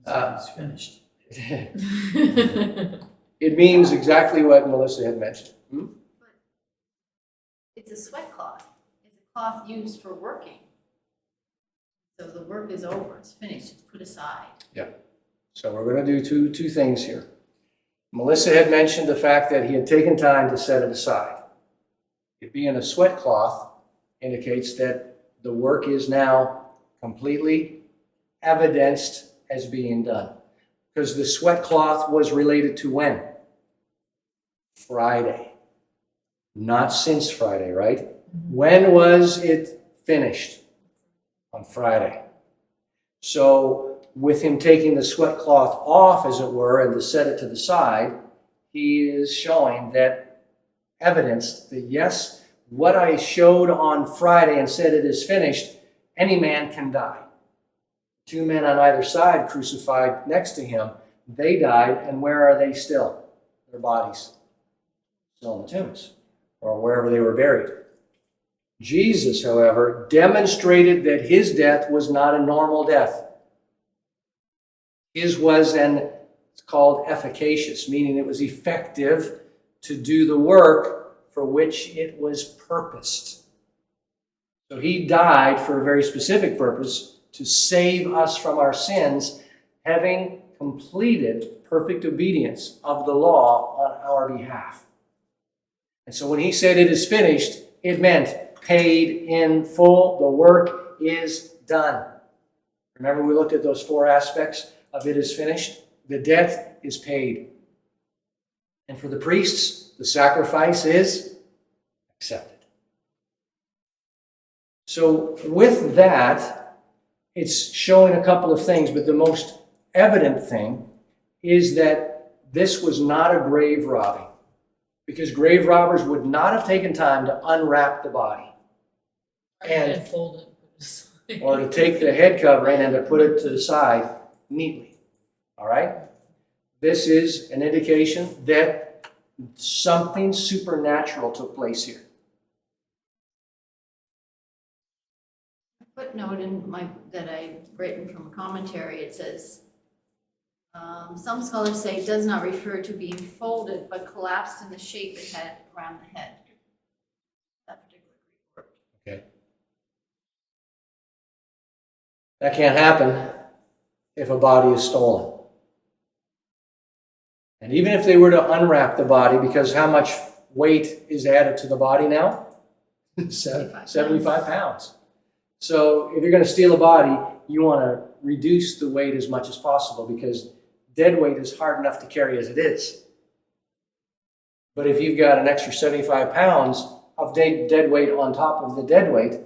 It's finished. It means exactly what Melissa had mentioned. It's a sweat cloth. It's a cloth used for working. So the work is over, it's finished, it's put aside. So we're going to do two things here. Melissa had mentioned the fact that he had taken time to set it aside. It being a sweat cloth indicates that the work is now completely evidenced as being done. Because the sweat cloth was related to when? Friday. Not since Friday, right? When was it finished? On Friday. So with him taking the sweat cloth off, as it were, and to set it to the side, he is showing that evidence that yes, what I showed on Friday and said it is finished, any man can die. Two men on either side crucified next to him, they died, and where are they still? Their bodies still in the tombs, or wherever they were buried. Jesus, however, demonstrated that his death was not a normal death. His was it's called efficacious, meaning it was effective to do the work for which it was purposed. So he died for a very specific purpose, to save us from our sins, having completed perfect obedience of the law on our behalf. And so when he said it is finished, it meant paid in full. The work is done. Remember we looked at those four aspects of it is finished? The debt is paid. And for the priests, the sacrifice is accepted. So with that, it's showing a couple of things, but the most evident thing is that this was not a grave robbing, because grave robbers would not have taken time to unwrap the body and fold it. or to take the head covering and to put it to the side neatly. All right? This is an indication that something supernatural took place here. Footnote that I've written from a commentary, it says, some scholars say it does not refer to being folded, but collapsed in the shape it had around the head. That particular Greek word. Okay. That can't happen if a body is stolen. And even if they were to unwrap the body, because how much weight is added to the body now? 75 pounds. So if you're going to steal a body, you want to reduce the weight as much as possible, because dead weight is hard enough to carry as it is. But if you've got an extra 75 pounds of dead weight on top of the dead weight,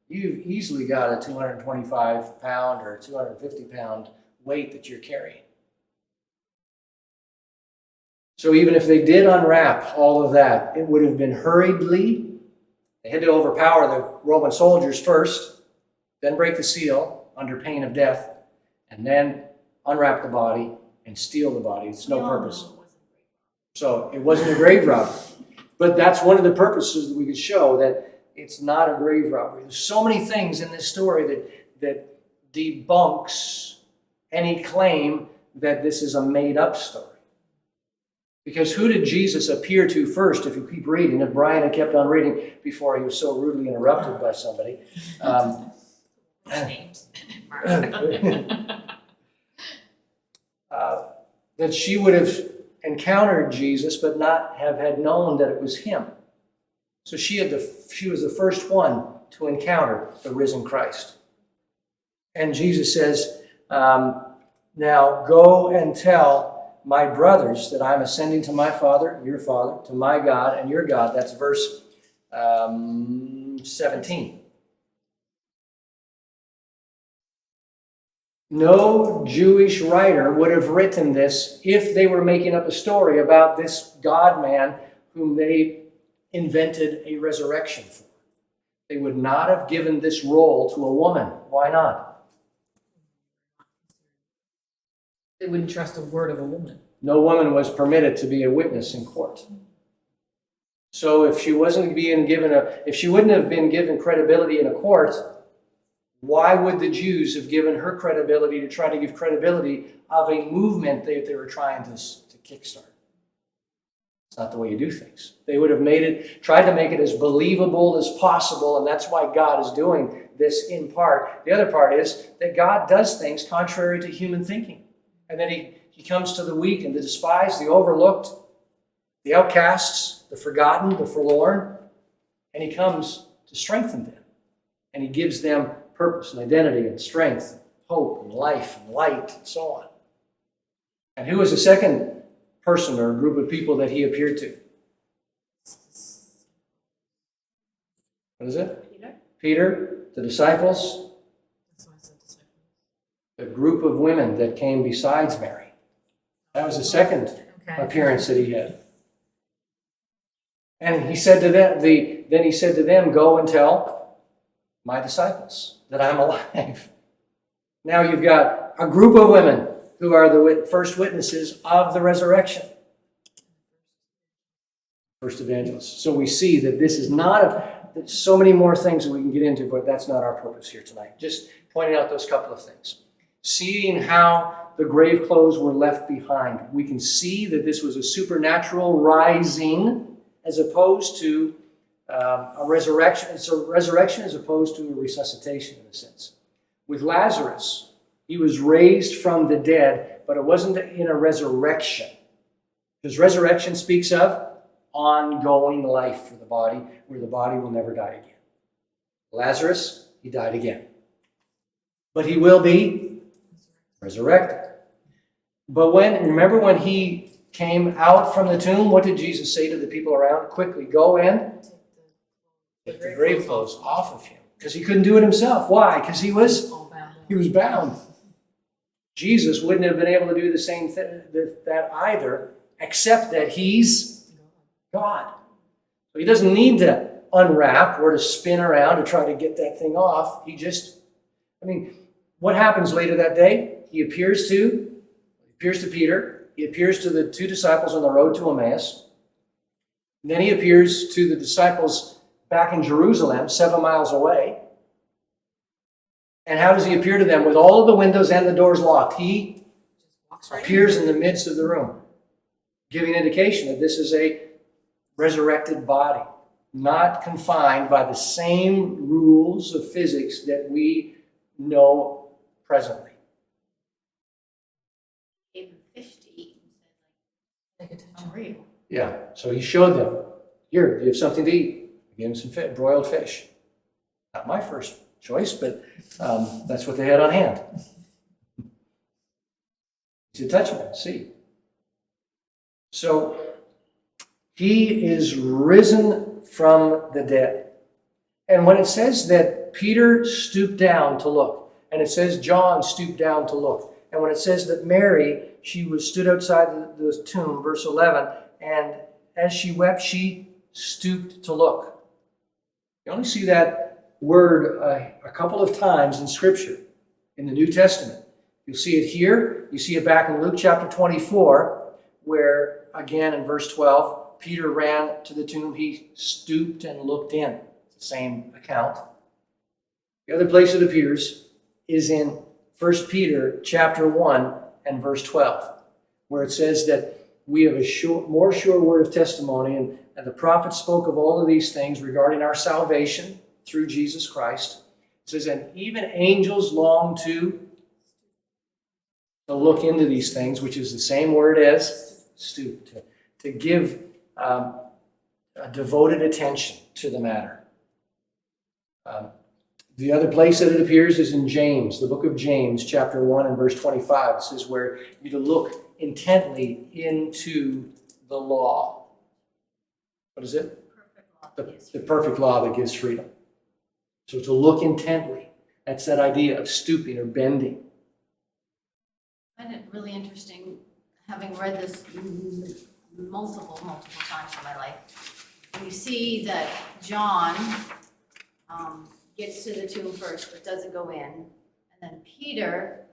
you've easily got a 225 pound or 250 pound weight that you're carrying. So even if they did unwrap all of that, it would have been hurriedly. They had to overpower the Roman soldiers first, then break the seal under pain of death, and then unwrap the body and steal the body. It's no purpose. So it wasn't a grave robbery. But that's one of the purposes that we could show that it's not a grave robbery. There's so many things in this story that debunks any claim that this is a made-up story. Because who did Jesus appear to first, if you keep reading? If Brian had kept on reading before he was so rudely interrupted by somebody. That she would have encountered Jesus but not have had known that it was him. So she was the first one to encounter the risen Christ. And Jesus says, now go and tell my brothers that I'm ascending to my Father, your Father, to my God and your God. That's verse 17. No Jewish writer would have written this if they were making up a story about this God-man whom they invented a resurrection for. They would not have given this role to a woman. Why not? They wouldn't trust a word of a woman. No woman was permitted to be a witness in court. So if she wouldn't have been given credibility in a court, why would the Jews have given her credibility to try to give credibility of a movement that they were trying to kickstart? It's not the way you do things. They would have tried to make it as believable as possible, and that's why God is doing this in part. The other part is that God does things contrary to human thinking, and that He comes to the weak and the despised, the overlooked, the outcasts, the forgotten, the forlorn, and He comes to strengthen them, and He gives them purpose and identity and strength, and hope and life and light and so on. And who was the second person or group of people that He appeared to? What is it? Peter, the disciples, That's why I said disciples. the group of women that came besides Mary. That was the second Okay. appearance that He had. And He said to them, go and tell my disciples that I'm alive. Now you've got a group of women who are the first witnesses of the resurrection. First evangelists. So we see that this is not there's so many more things that we can get into, but that's not our purpose here tonight. Just pointing out those couple of things. Seeing how the grave clothes were left behind. We can see that this was a supernatural rising as opposed to a resurrection. It's a resurrection as opposed to a resuscitation in a sense. With Lazarus, he was raised from the dead, but it wasn't in a resurrection. Because resurrection speaks of ongoing life for the body, where the body will never die again. Lazarus, he died again. But he will be resurrected. But remember when he came out from the tomb, what did Jesus say to the people around? Quickly, go and take the grave clothes off of him. Because he couldn't do it himself. Why? Because he was bound. Jesus wouldn't have been able to do the same thing that either, except that he's God. So he doesn't need to unwrap or to spin around to try to get that thing off. What happens later that day? He appears to Peter. He appears to the two disciples on the road to Emmaus. And then he appears to the disciples back in Jerusalem, 7 miles away. And how does he appear to them? With all of the windows and the doors locked. He appears in the midst of the room, giving indication that this is a resurrected body, not confined by the same rules of physics that we know presently. Gave them fish to eat and Take it said, to like, unreal. Yeah, so he showed them, here, you have something to eat. He gave them some broiled fish. Not my first choice, but that's what they had on hand. He said, touch me, see. So he is risen from the dead. And when it says that Peter stooped down to look, and it says John stooped down to look, and when it says that Mary, she stood outside the tomb, verse 11, and as she wept, she stooped to look. You only see that word a couple of times in Scripture, in the New Testament. You'll see it here. You see it back in Luke chapter 24, where, again, in verse 12, Peter ran to the tomb. He stooped and looked in. It's the same account. The other place it appears is in 1 Peter chapter 1 and verse 12, where it says that we have a more sure word of testimony, and the prophet spoke of all of these things regarding our salvation through Jesus Christ. It says, and even angels long to look into these things, which is the same word as stoop, to give a devoted attention to the matter. The other place that it appears is in James, the book of James, chapter 1 and verse 25. It says where you to look intently into the law. What is it? The perfect law that gives freedom. So to look intently, that's that idea of stooping or bending. I find it really interesting, having read this multiple times in my life. And you see that John gets to the tomb first, but doesn't go in. And then Peter,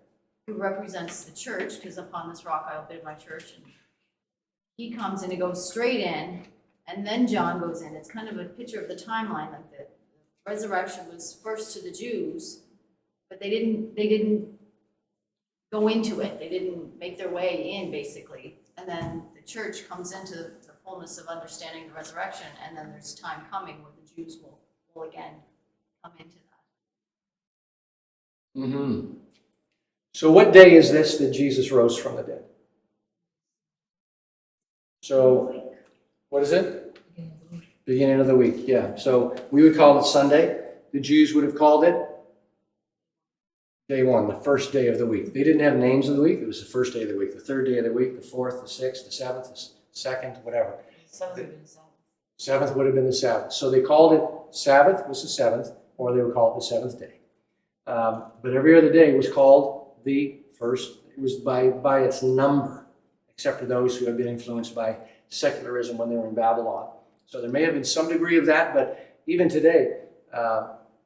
who represents the church, because upon this rock I will build my church, and he comes and he goes straight in, and then John goes in. It's kind of a picture of the timeline, like the resurrection was first to the Jews, but they didn't go into it. They didn't make their way in, basically. And then the church comes into the fullness of understanding the resurrection, and then there's time coming where the Jews will again come into that. Mm-hmm. So what day is this that Jesus rose from the dead? So, what is it? Beginning of the week, yeah. So we would call it Sunday. The Jews would have called it day one, the first day of the week. They didn't have names of the week. It was the first day of the week, the third day of the week, the fourth, the sixth, the seventh, the second, whatever. Seventh would have been the Sabbath. So they called it Sabbath was the seventh, or they would call it the seventh day. But every other day was called the first. It was by its number, except for those who had been influenced by secularism when they were in Babylon. So there may have been some degree of that, but even today,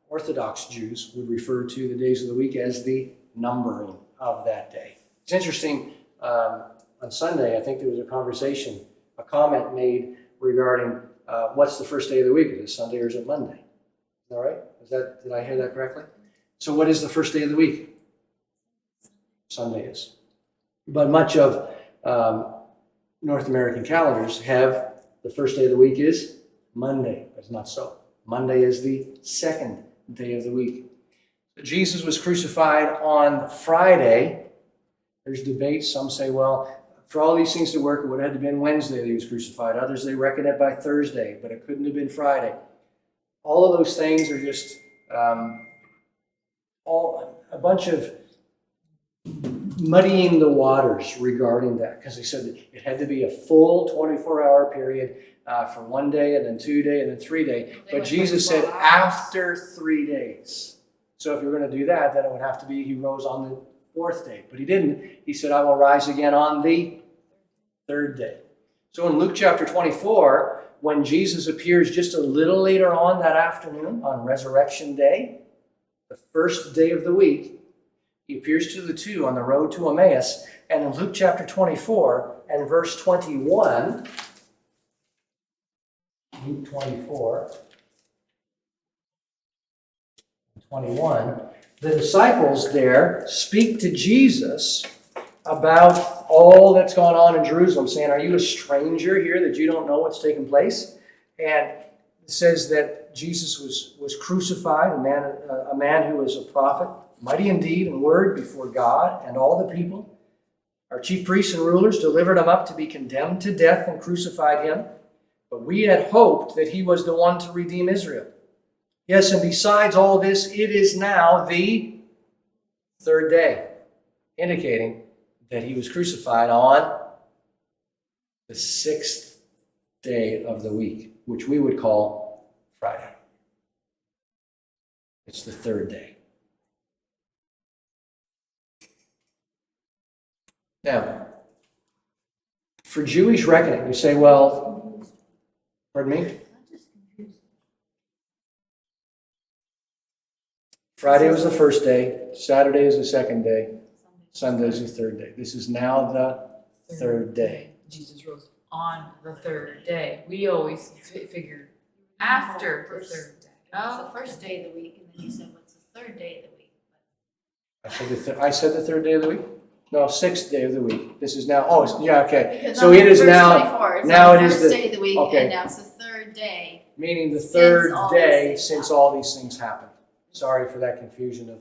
Orthodox Jews would refer to the days of the week as the numbering of that day. It's interesting, on Sunday, I think there was a comment made regarding what's the first day of the week? Is it Sunday or is it Monday? Is that right? Did I hear that correctly? So what is the first day of the week? Sunday is. But much of North American calendars have the first day of the week is Monday. It's not so. Monday is the second day of the week. So Jesus was crucified on Friday. There's debate. Some say, well, for all these things to work, it would have had to have been Wednesday that he was crucified. Others, they reckon it by Thursday, but it couldn't have been Friday. All of those things are just a bunch of muddying the waters regarding that, because they said that it had to be a full 24-hour period for 1 day, and then 2 day, and then 3 day. But Jesus said after 3 days. So if you're going to do that, then it would have to be he rose on the fourth day. But he didn't. He said, I will rise again on the third day. So in Luke chapter 24, when Jesus appears just a little later on that afternoon, on Resurrection Day, the first day of the week, he appears to the two on the road to Emmaus. And in Luke chapter 24 and verse 21, Luke 24, 21, the disciples there speak to Jesus about all that's gone on in Jerusalem, saying, are you a stranger here that you don't know what's taking place? And it says that Jesus was crucified, a man who was a prophet, mighty indeed in word before God and all the people. Our chief priests and rulers delivered him up to be condemned to death and crucified him. But we had hoped that he was the one to redeem Israel. Yes, and besides all this, it is now the third day, indicating that he was crucified on the sixth day of the week, which we would call Friday. It's the third day. Now, for Jewish reckoning, you say, well, pardon me? Friday was the first day, Saturday is the second day, Sunday is the third day. This is now the third day. Jesus rose on the third day. We always figured after the third day. It's the first day of the week, and then you said, what's the third day of the week? I said the third day of the week? No, sixth day of the week. This is now, yeah, okay. Because So on it is verse now, 24, it's now on it the is first the, day of the week, okay. and now it's the third day. meaning the Since third all these day things since happened. all these things happened. Sorry for that confusion of.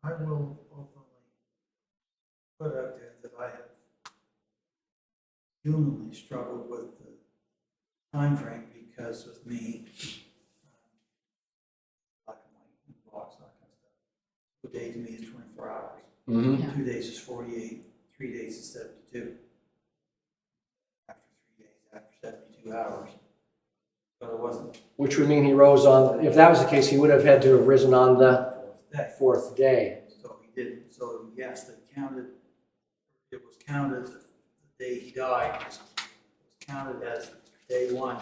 I will openly put out there that I have humanly struggled with the time frame, because with me, black and white, blocks, that kind of stuff. A day to me is 24 hours. Mm-hmm. 2 days is 48, 3 days is 72. After 3 days, after 72 hours. But it wasn't Which would mean he rose on, if that was the case, he would have had to have risen on the the fourth day. fourth day. So he didn't. So yes, they counted it was counted, the day he died was counted as day one.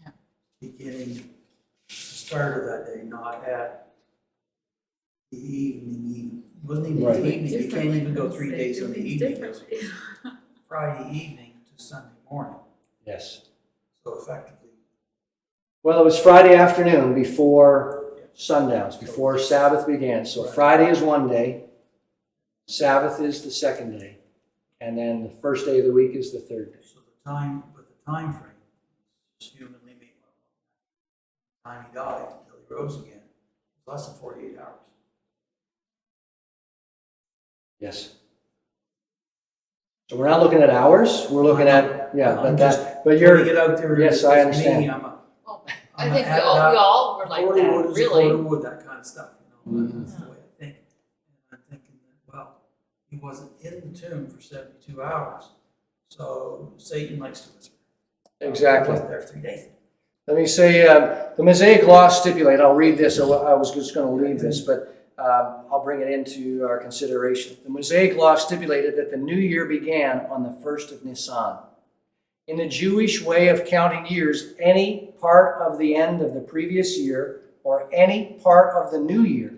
Yeah. Beginning the start of that day, not at the evening. It wasn't even Right. the evening, you can't even go 3 days on the evening. It was Differently. Friday evening to Sunday morning, Yes. so effectively. Well, it was Friday afternoon before sundowns, before Sabbath began. So Right. Friday is one day, Sabbath is the second day, and then the first day of the week is the third day. So the time frame, is humanly made. The time he died until he rose again, was less than 48 hours. Yes. So we're not looking at hours, we're looking at, yeah, I'm but just but Putting you're, it out there. yes, I understand. Me, Well, I I'm think we at all, that- we all were like quarter that, wood is a really. quarter wood, that kind of stuff, you know, Mhm. that's the way I think. And I'm thinking that, well, he wasn't in the tomb for 72 hours, so Satan likes to whisper. Exactly. He wasn't there 3 days. Let me say, the Mosaic Law stipulate, I'll read this, I was just going to leave this, but I'll bring it into our consideration. The Mosaic Law stipulated that the new year began on the 1st of Nisan. In the Jewish way of counting years, any part of the end of the previous year or any part of the new year,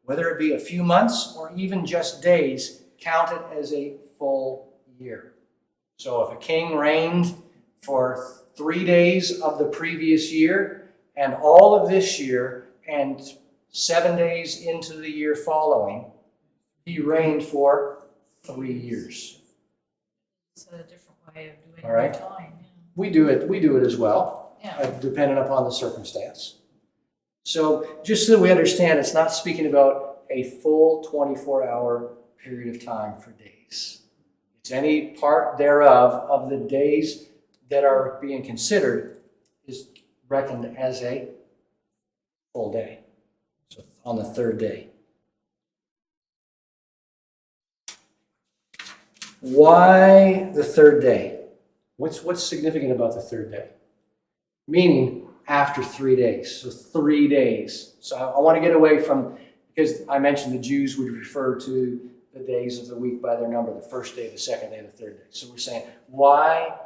whether it be a few months or even just days, counted as a full year. So if a king reigned for 3 days of the previous year and all of this year and 7 days into the year following, he reigned for 3 years. It's a different way of doing All right. time. We do it as well, Yeah. depending upon the circumstance. So just so we understand, it's not speaking about a full 24-hour period of time for days. It's any part thereof of the days that are being considered is reckoned as a full day. So on the third day. Why the third day? What's significant about the third day? Meaning after 3 days. So 3 days. So I want to get away from, because I mentioned the Jews would refer to the days of the week by their number, the first day, the second day, the third day. So we're saying, why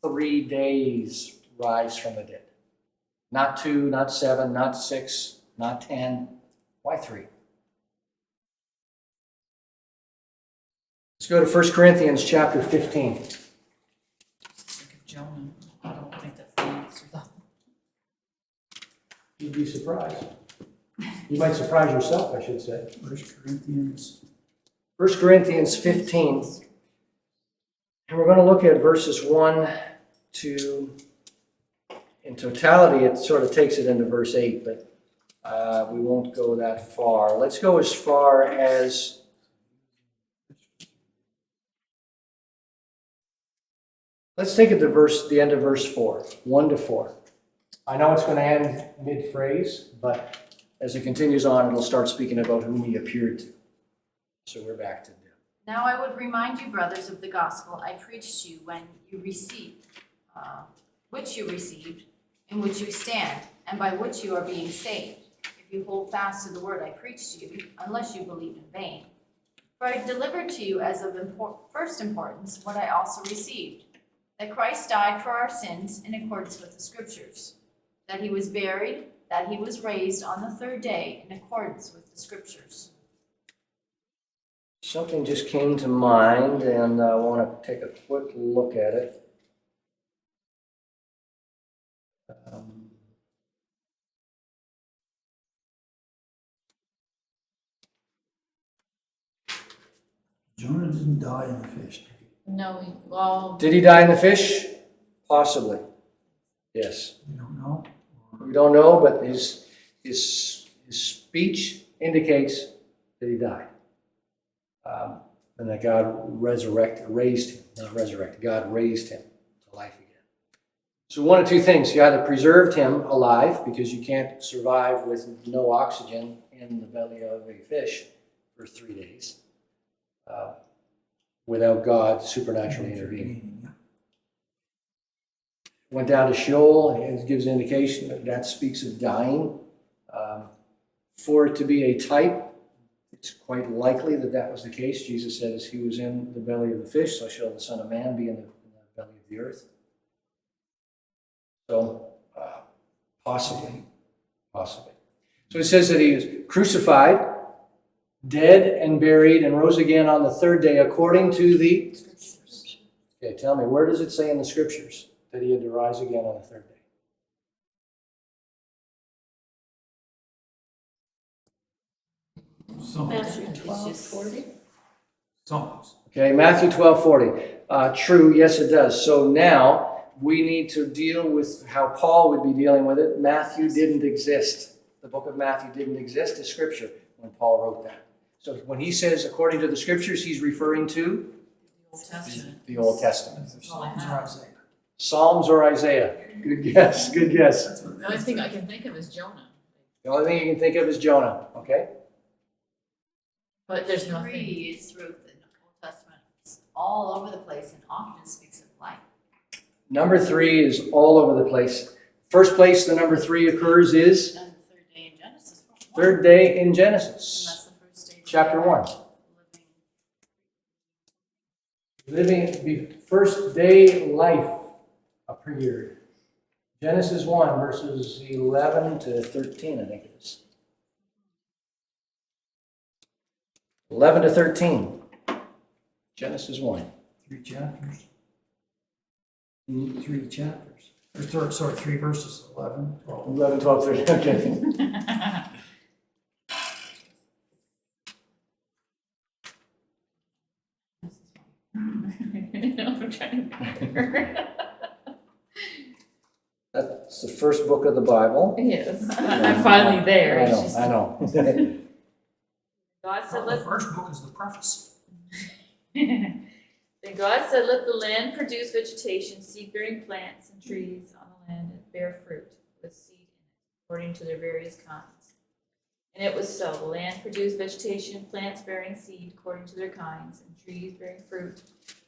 3 days rise from the dead? Not 2, not 7, not 6, not 10. Why 3? Let's go to 1 Corinthians chapter 15. Think of Jonah. I don't think that's the answer though. You'd be surprised. You might surprise yourself, I should say. 1 Corinthians. 1 Corinthians 15. And we're going to look at verses 1 to, in totality, it sort of takes it into verse 8, but we won't go that far. Let's go as far as let's take it to the end of verse 4, 1 to 4. I know it's going to end mid-phrase, but as it continues on, it'll start speaking about whom he appeared to. So we're back to them. Now I would remind you, brothers, of the gospel I preached to you when you received, which you received, in which you stand, and by which you are being saved, if you hold fast to the word I preached to you, unless you believe in vain. For I delivered to you as of first importance what I also received, that Christ died for our sins in accordance with the Scriptures, that he was buried, that he was raised on the third day in accordance with the Scriptures. Something just came to mind, and I want to take a quick look at it. Jonah didn't die in the fish, did he? No, well, Did he die in the fish? Possibly. Yes. We don't know. We don't know, but his speech indicates that he died. And that God God raised him to life again. So one of two things. He either preserved him alive, because you can't survive with no oxygen in the belly of a fish for 3 days without God supernaturally intervening. Yeah. Went down to Sheol, and it gives an indication that speaks of dying. For it to be a type, It's quite likely that that was the case. Jesus said, as he was in the belly of the fish, so shall the Son of Man be in the belly of the earth. So, possibly. So it says that he was crucified, dead and buried, and rose again on the third day according to the... Okay, tell me, where does it say in the scriptures that he had to rise again on the third day? Matthew 12:40. Psalms. Okay, Matthew 12:40. True, yes it does. So now we need to deal with how Paul would be dealing with it. Matthew didn't exist. The book of Matthew didn't exist as scripture when Paul wrote that. So when he says according to the scriptures, he's referring to Old Testament. the Old Testament. Psalms or Isaiah. Psalms or Isaiah. Good guess, good guess. The only thing I can think of is Jonah. The only thing you can think of is Jonah, okay? But there's nothing. Three is through the Old Testament. It's all over the place and often speaks of life. Number 3 is all over the place. First place the number 3 occurs is And the third day in Genesis. third day in And Genesis, that's the first day. chapter 1. Living. The first day life appeared. Genesis 1, verses 11 to 13, I think it is. 11 to 13. Genesis 1. 3 chapters. Hmm? 3 chapters. Or 3 verses, 11, 12. 11, 12, 13. Okay. I'm trying to remember. That's the first book of the Bible. Yes, I'm finally there. I It's know, just- I know. God said, The let first book is the preface. Then God said, let the land produce vegetation, seed-bearing plants and trees on the land and bear fruit with seed in it, according to their various kinds. And it was so. The land produced vegetation, plants bearing seed according to their kinds, and trees bearing fruit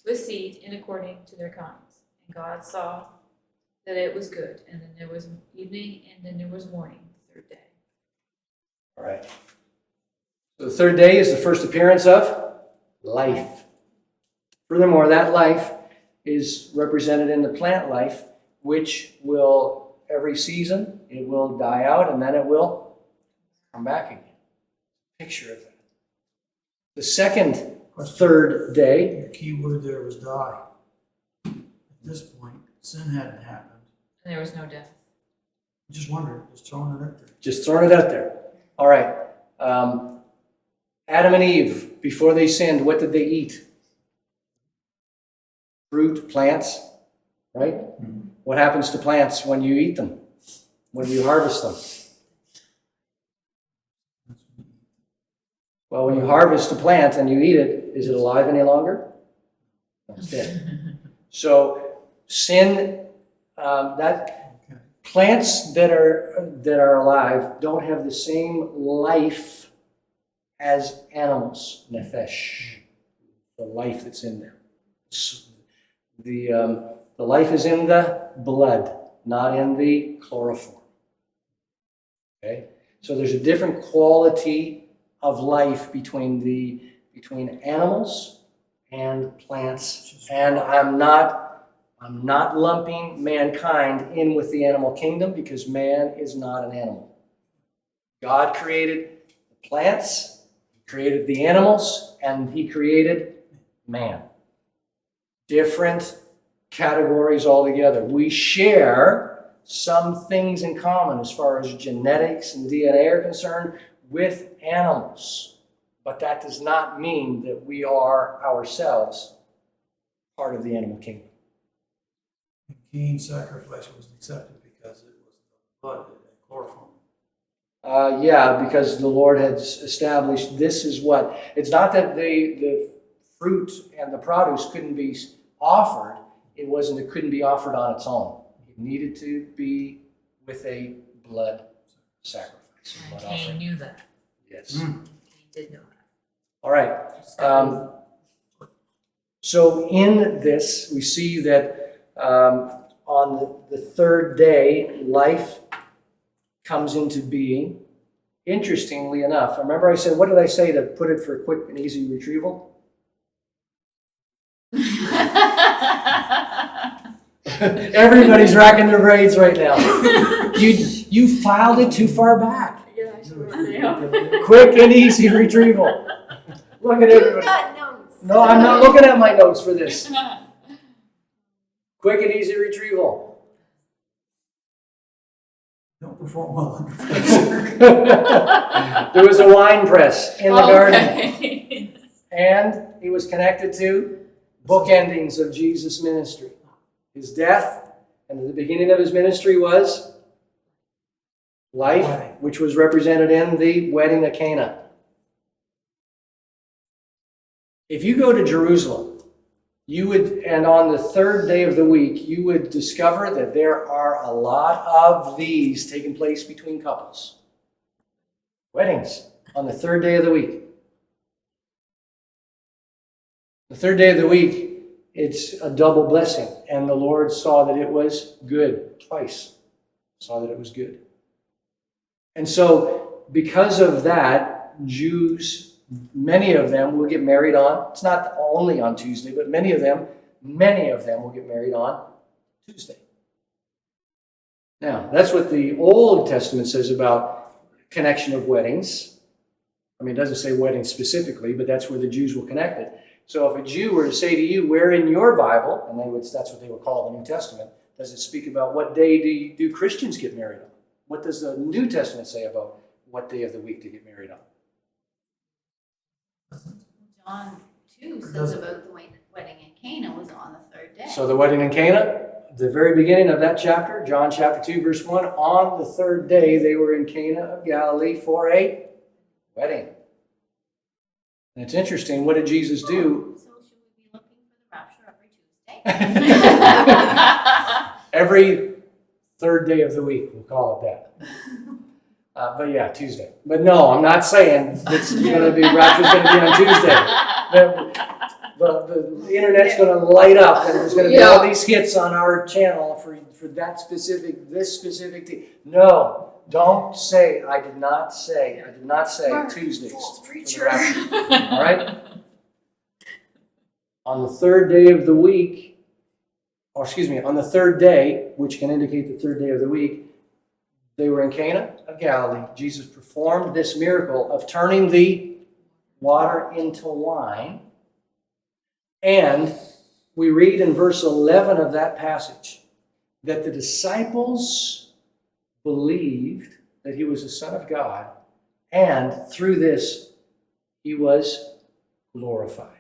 with seed in according to their kinds. And God saw that it was good. And then there was evening, and then there was morning, the third day. All right. So the third day is the first appearance of life. Furthermore, that life is represented in the plant life, which will, every season, it will die out and then it will come back again. Picture of that. The second, third day. Your key word there was die. At this point, sin hadn't happened. And there was no death. Just wondering, just throwing it out there. Just throwing it out there. All right. Adam and Eve, before they sinned, what did they eat? Fruit, plants, right? Mm-hmm. What happens to plants when you eat them? When you harvest them? Well, when you harvest a plant and you eat it, is it alive any longer? No, it's dead. So sin, plants that are alive don't have the same life as animals, nefesh, the life that's in them. The life is in the blood, not in the chloroform. Okay? So there's a different quality of life between animals and plants. And I'm not lumping mankind in with the animal kingdom because man is not an animal. God created the plants, He created the animals, and He created man. Different categories altogether. We share some things in common as far as genetics and DNA are concerned with animals. But that does not mean that we are ourselves part of the animal kingdom. Cain's sacrifice was accepted because it was the blood and chloroform. Yeah, because the Lord had established this is what. It's not that the fruit and the produce couldn't be offered. It wasn't. It couldn't be offered on its own. It needed to be with a blood sacrifice. And Blood Cain offering. knew that. Yes. Cain did know that. All right. So in this, we see that on the third day, life comes into being interestingly enough, remember I said, what did I say to put it for quick and easy retrieval? Everybody's racking their brains right now. You filed it too far back. Yeah, sure. Quick and easy retrieval. Look at You've everybody. got notes. No, I'm not looking at my notes for this. Quick and easy retrieval. Don't perform well under pressure. There was a wine press in the garden, Okay. and he was connected to bookendings of Jesus' ministry. His death, and the beginning of his ministry was life, which was represented in the wedding of Cana. If you go to Jerusalem, you would, and on the third day of the week, you would discover that there are a lot of these taking place between couples. Weddings on the third day of the week. The third day of the week, it's a double blessing, and the Lord saw that it was good twice. Saw that it was good. And so, because of that, Jews, many of them will get married on, it's not only on Tuesday, but many of them will get married on Tuesday. Now, that's what the Old Testament says about connection of weddings. I mean, it doesn't say weddings specifically, but that's where the Jews will connect it. So if a Jew were to say to you, where in your Bible, and that's what they would call the New Testament, does it speak about what day do Christians get married on? What does the New Testament say about what day of the week to get married on? John 2 says about the wedding in Cana was on the third day. So the wedding in Cana, the very beginning of that chapter, John chapter 2, verse 1, on the third day they were in Cana of Galilee for a wedding. And it's interesting, what did Jesus do? So should we be looking for the rapture every Tuesday? Every third day of the week, we'll call it that. But yeah, Tuesday. But no, I'm not saying it's going to be, rapture's going to be on Tuesday. The internet's going to light up, and there's going to be all these hits on our channel for this specific thing. No, don't say, I did not say Tuesdays. False for the preacher. rapture. All right? On the third day of the week, on the third day, which can indicate the third day of the week, they were in Cana of Galilee. Jesus performed this miracle of turning the water into wine. And we read in verse 11 of that passage that the disciples believed that he was the Son of God, and through this, he was glorified.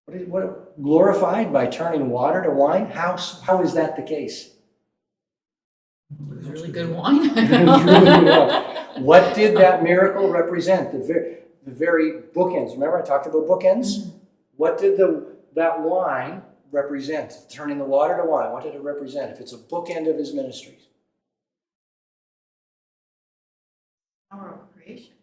What glorified by turning water to wine? How is that the case? It was really good wine. What did that miracle represent? The very bookends. Remember I talked about bookends? Mm-hmm. What did that wine represent? Turning the water to wine. What did it represent? If it's a bookend of his ministries. Power over creation.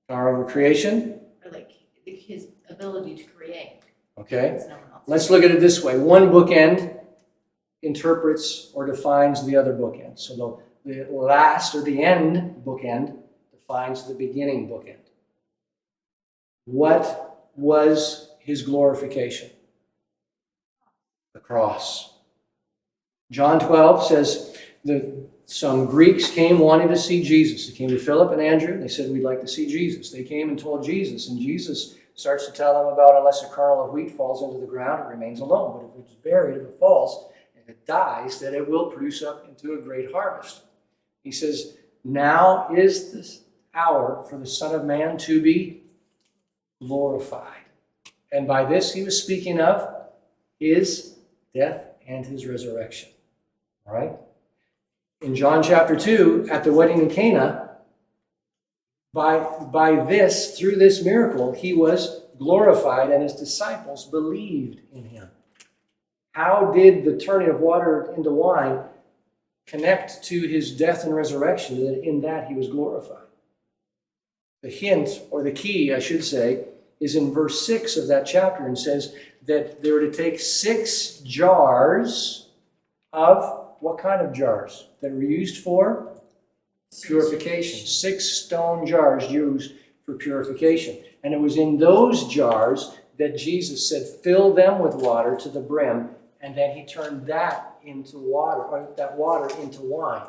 Power over creation. Or like his ability to create. Okay. Let's look at it this way. One bookend interprets or defines the other bookend. So the last or the end bookend defines the beginning bookend. What was his glorification? The cross. John 12 says some Greeks came wanting to see Jesus. They came to Philip and Andrew. They said, we'd like to see Jesus. They came and told Jesus, and Jesus starts to tell them about unless a kernel of wheat falls into the ground, it remains alone. But if it's buried, if it falls, if it dies, then it will produce up into a great harvest. He says, now is this hour for the Son of Man to be glorified. And by this he was speaking of his death and his resurrection. All right? In John chapter 2, at the wedding in Cana, through this miracle, he was glorified and his disciples believed in him. How did the turning of water into wine connect to his death and resurrection, that in that he was glorified? The hint, or the key, I should say, is in verse 6 of that chapter, and says that they were to take 6 jars of, what kind of jars? That were used for Purification. 6 stone jars used for purification. And it was in those jars that Jesus said, fill them with water to the brim, and then he turned that into water, or that water into wine.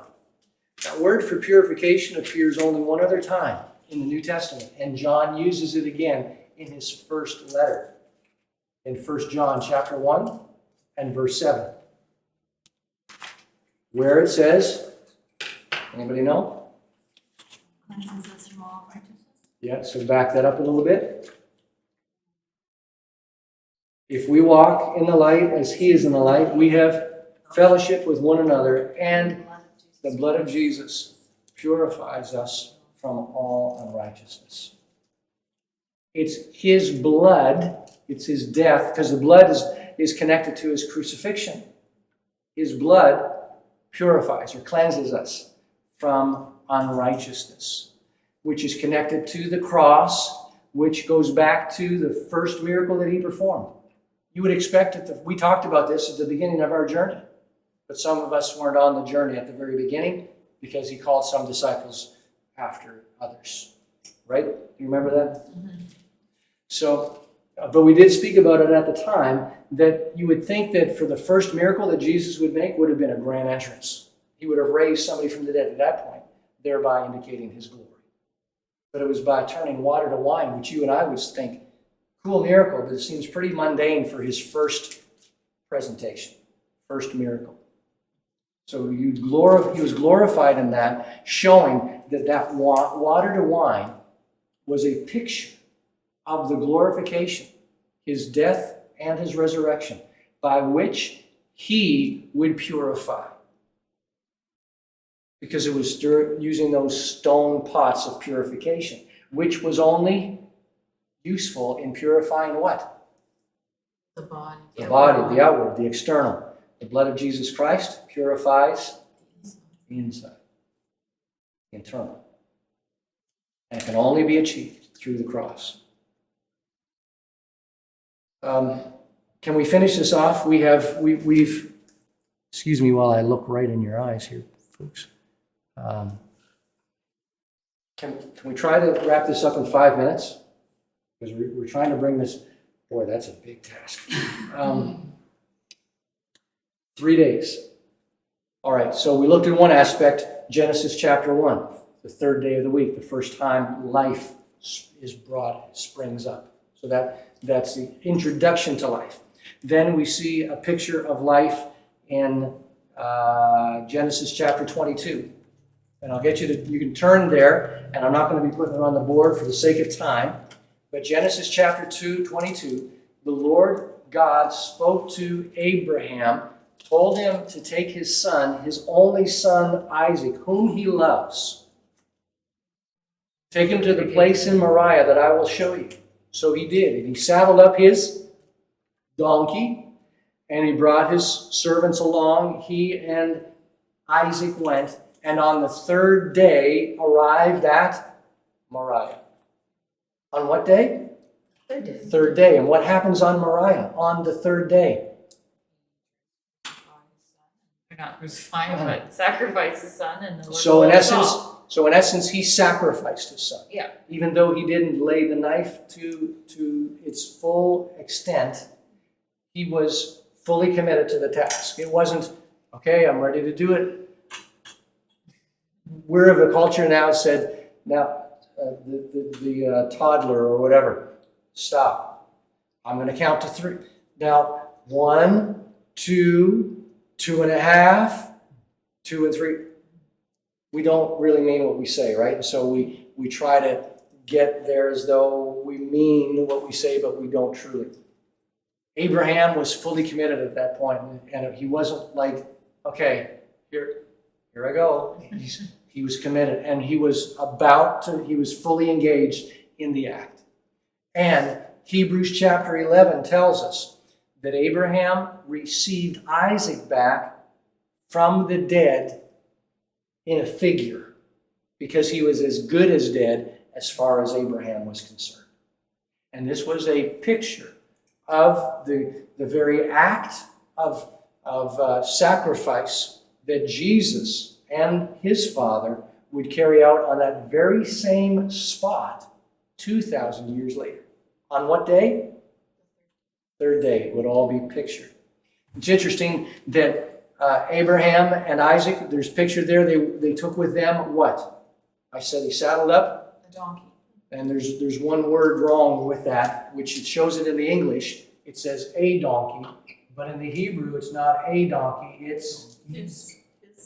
That word for purification appears only one other time in the New Testament, and John uses it again in his first letter, in 1 John chapter 1 and verse 7, where it says, anybody know? Cleanses us from all righteousness. Yeah, so back that up a little bit. If we walk in the light as he is in the light, we have fellowship with one another, and the blood of Jesus purifies us from all unrighteousness. It's his blood, it's his death, because the blood is connected to his crucifixion. His blood purifies or cleanses us from unrighteousness, which is connected to the cross, which goes back to the first miracle that he performed. You would expect it. We talked about this at the beginning of our journey, but some of us weren't on the journey at the very beginning because he called some disciples after others. Right? Do you remember that? Mm-hmm. So, but we did speak about it at the time, that you would think that for the first miracle that Jesus would make would have been a grand entrance. He would have raised somebody from the dead at that point, thereby indicating his glory. But it was by turning water to wine, which you and I would think, cool miracle, but it seems pretty mundane for his first presentation, first miracle. So he was glorified in that, showing that water to wine was a picture of the glorification, his death and his resurrection, by which he would purify. Because it was using those stone pots of purification, which was only useful in purifying what? The body. The body, the outward, the external. The blood of Jesus Christ purifies the inside, the internal. And it can only be achieved through the cross. Can we finish this off? We've excuse me while I look right in your eyes here, folks. Can we try to wrap this up in 5 minutes? Because we're trying to bring this, boy, that's a big task. 3 days. All right, so we looked at one aspect, Genesis chapter 1, the 3rd day of the week, the first time life is brought, springs up. So that's the introduction to life. Then we see a picture of life in Genesis chapter 22. And I'll get you can turn there, and I'm not going to be putting it on the board for the sake of time. But Genesis chapter 22, the Lord God spoke to Abraham, told him to take his son, his only son Isaac, whom he loves. Take him to the place in Moriah that I will show you. So he did. And he saddled up his donkey, and he brought his servants along. He and Isaac went, and on the 3rd day arrived at Moriah. On what day? 3rd day. 3rd day. And what happens on Moriah on the 3rd day? Or not crucify him, but sacrifice his son, and the Lord So in saw. essence, he sacrificed his son. Yeah. Even though he didn't lay the knife to its full extent, he was fully committed to the task. It wasn't, okay, I'm ready to do it. We're of a culture now that said, now, the toddler or whatever, stop. I'm going to count to 3. Now, 1, 2, 2.5, 2 and 3. We don't really mean what we say, right? And so we try to get there as though we mean what we say, but we don't truly. Abraham was fully committed at that point, and he wasn't like, okay, here I go. He was committed, and he was fully engaged in the act. And Hebrews chapter 11 tells us that Abraham received Isaac back from the dead in a figure, because he was as good as dead as far as Abraham was concerned. And this was a picture of the very act of sacrifice that Jesus and his Father would carry out on that very same spot 2,000 years later. On what day? Third day. It would all be pictured. It's interesting that Abraham and Isaac, there's pictured there, they took with them what? I said he saddled up. The donkey. And there's one word wrong with that, which it shows it in the English. It says a donkey, but in the Hebrew it's not a donkey, it's His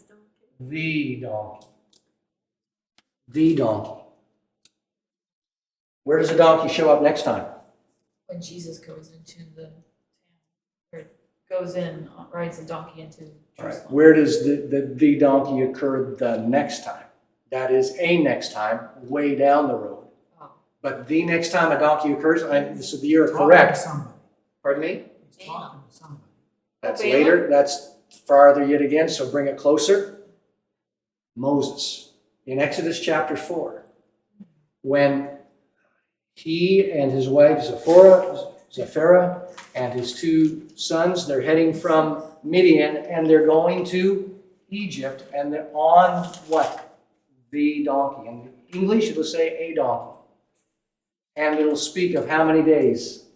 donkey. the donkey. The donkey. Where does a donkey show up next time? When Jesus goes into the town, or goes in, rides a donkey into All right. Jerusalem. Where does the donkey occur the next time? That is a next time, way down the road. Oh. But the next time a donkey occurs, so you're Talking to correct. somebody. Pardon me? He's talking to somebody. That's Balaam? later. That's farther yet again, so bring it closer. Moses. In Exodus chapter 4, when he and his wife Zipporah and his 2 sons, they're heading from Midian and they're going to Egypt, and they're on what? The donkey. In English, it'll say a donkey. And it'll speak of how many days?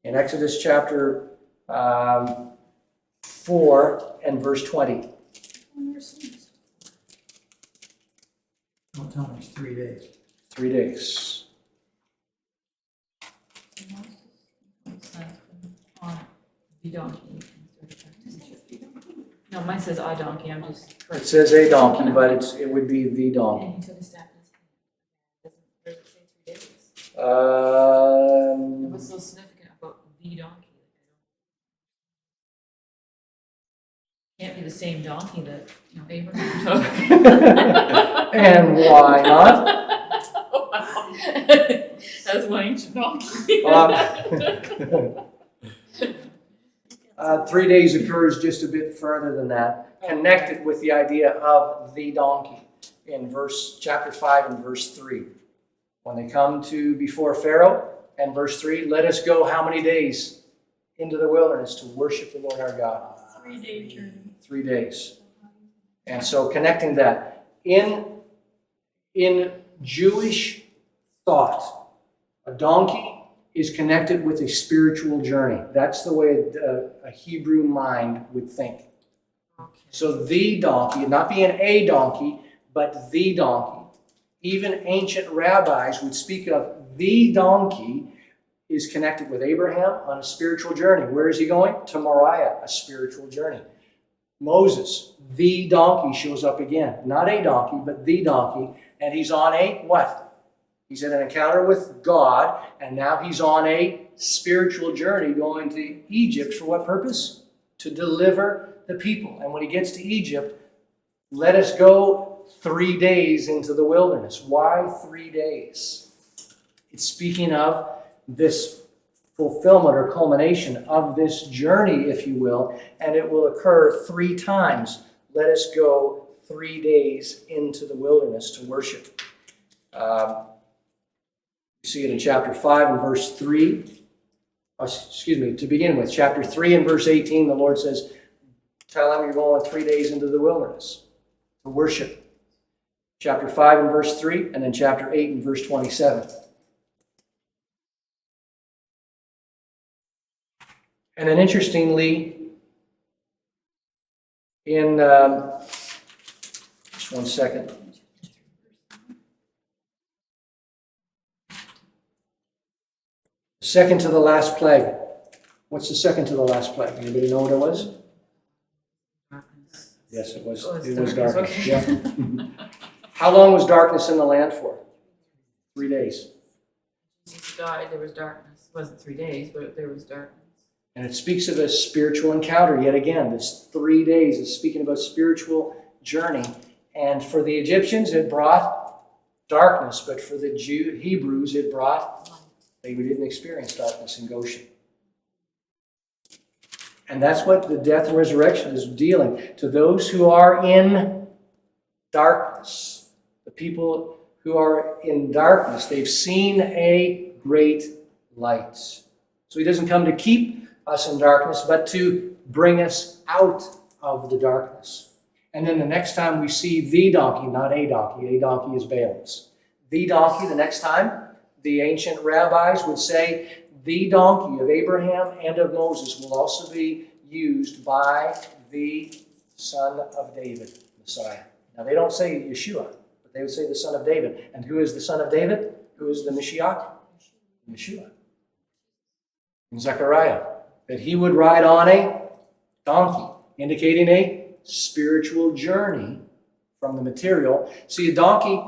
In Exodus chapter 4 and verse 20. Don't tell me it's 3 days. 3 days. On the donkey. No, mine says a donkey, I'm just It correct. says a donkey, but it would be the donkey. And he took a staff in his hand. Does it say 3 days? What's so significant about the donkey? Can't be the same donkey that, Abraham took. And why not? That's one ancient donkey. 3 days occurs just a bit further than that, connected with the idea of the donkey in chapter 5 and verse 3. When they come to before Pharaoh, and verse 3, let us go how many days into the wilderness to worship the Lord our God? 3-day journey. 3 days. And so connecting that in Jewish thought, a donkey is connected with a spiritual journey. That's the way a Hebrew mind would think. Okay. So the donkey, not being a donkey, but the donkey. Even ancient rabbis would speak of the donkey is connected with Abraham on a spiritual journey. Where is he going? To Moriah, a spiritual journey. Moses, the donkey, shows up again. Not a donkey, but the donkey. And he's on a what? He's in an encounter with God, and now he's on a spiritual journey going to Egypt for what purpose? To deliver the people. And when he gets to Egypt, let us go 3 days into the wilderness. Why 3 days? It's speaking of this fulfillment or culmination of this journey, if you will, and it will occur 3 times. Let us go 3 days into the wilderness to worship. You see it in chapter 5 and verse 3. To begin with, chapter 3 and verse 18, the Lord says, tell them you're going 3 days into the wilderness to worship. Chapter 5 and verse 3, and then chapter 8 and verse 27. And then interestingly, in, just one second. Second to the last plague. What's the second to the last plague? Anybody know what it was? Darkness. Yes, it was. Oh, it's It was darkness, darkness. okay. Yeah. How long was darkness in the land for? 3 days. Jesus died, there was darkness. It wasn't 3 days, but there was darkness. And it speaks of a spiritual encounter. Yet again, this 3 days is speaking about spiritual journey. And for the Egyptians, it brought darkness, but for the Hebrews, it brought, they didn't experience darkness in Goshen. And that's what the death and resurrection is dealing. To those who are in darkness, the people who are in darkness, they've seen a great light. So he doesn't come to keep us in darkness, but to bring us out of the darkness. And then the next time we see the donkey, not a donkey is Balaam's. The donkey, the next time, the ancient rabbis would say, the donkey of Abraham and of Moses will also be used by the son of David, Messiah. Now they don't say Yeshua, but they would say the son of David. And who is the son of David? Who is the Mashiach? Yeshua. In Zechariah, that he would ride on a donkey, indicating a spiritual journey from the material. See, a donkey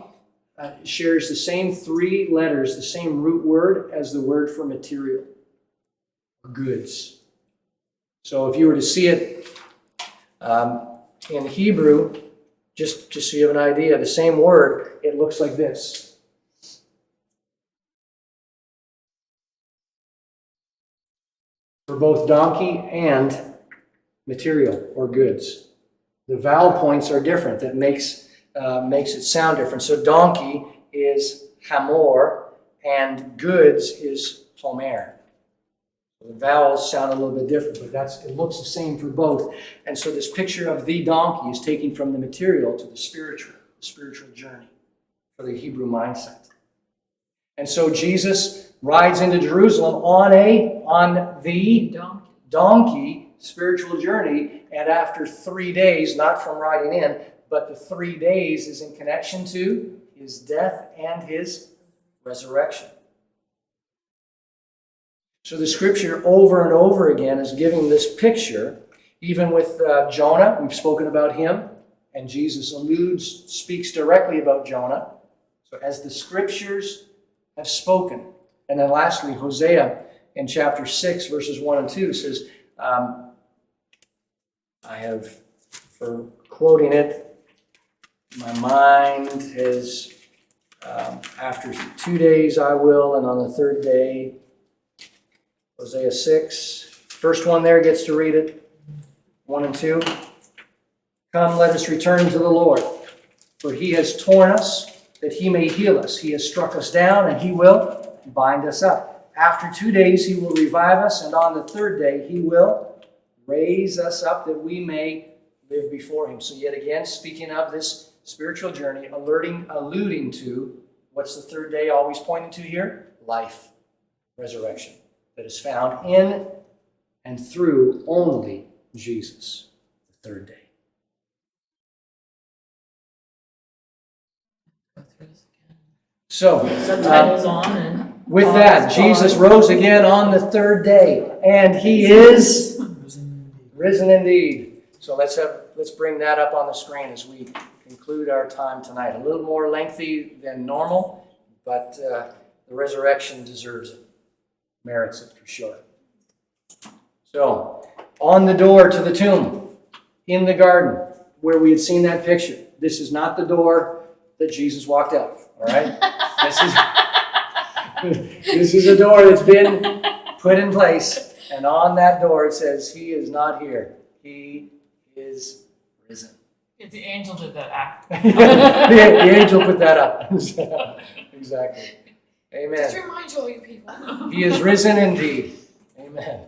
shares the same 3 letters, the same root word as the word for material, or goods. So if you were to see it in Hebrew, just so you have an idea, the same word, it looks like this. For both donkey and material or goods. The vowel points are different. That makes it sound different. So donkey is hamor and goods is homer. The vowels sound a little bit different, but it looks the same for both. And so this picture of the donkey is taken from the material to the spiritual journey for the Hebrew mindset. And so Jesus rides into Jerusalem on the donkey spiritual journey, and after 3 days, not from riding in, but the 3 days is in connection to his death and his resurrection. So the scripture over and over again is giving this picture, even with Jonah. We've spoken about him, and Jesus speaks directly about Jonah. So as the scriptures have spoken. And then lastly, Hosea in chapter 6, verses 1 and 2 says, I have, for quoting it, my mind has, after 2 days I will, and on the 3rd day, Hosea 6. First one there gets to read it. 1 and 2. Come, let us return to the Lord, for he has torn us, that he may heal us. He has struck us down, and he will bind us up. After 2 days he will revive us, and on the 3rd day he will raise us up, that we may live before him. So yet again, speaking of this spiritual journey, alluding to, what's the 3rd day always pointing to here? Life, resurrection, that is found in and through only Jesus, the 3rd day. So, Subtitles on and with that, Jesus rose again on the 3rd day, and he is risen indeed. So let's bring that up on the screen as we conclude our time tonight. A little more lengthy than normal, but the resurrection deserves it, merits it for sure. So, on the door to the tomb, in the garden, where we had seen that picture. This is not the door that Jesus walked out of, all right? This is a door that's been put in place, and on that door it says, he is not here. He is risen. the angel did that act. the angel put that up. Exactly. Amen. Just to remind you, all you people. He is risen indeed. Amen.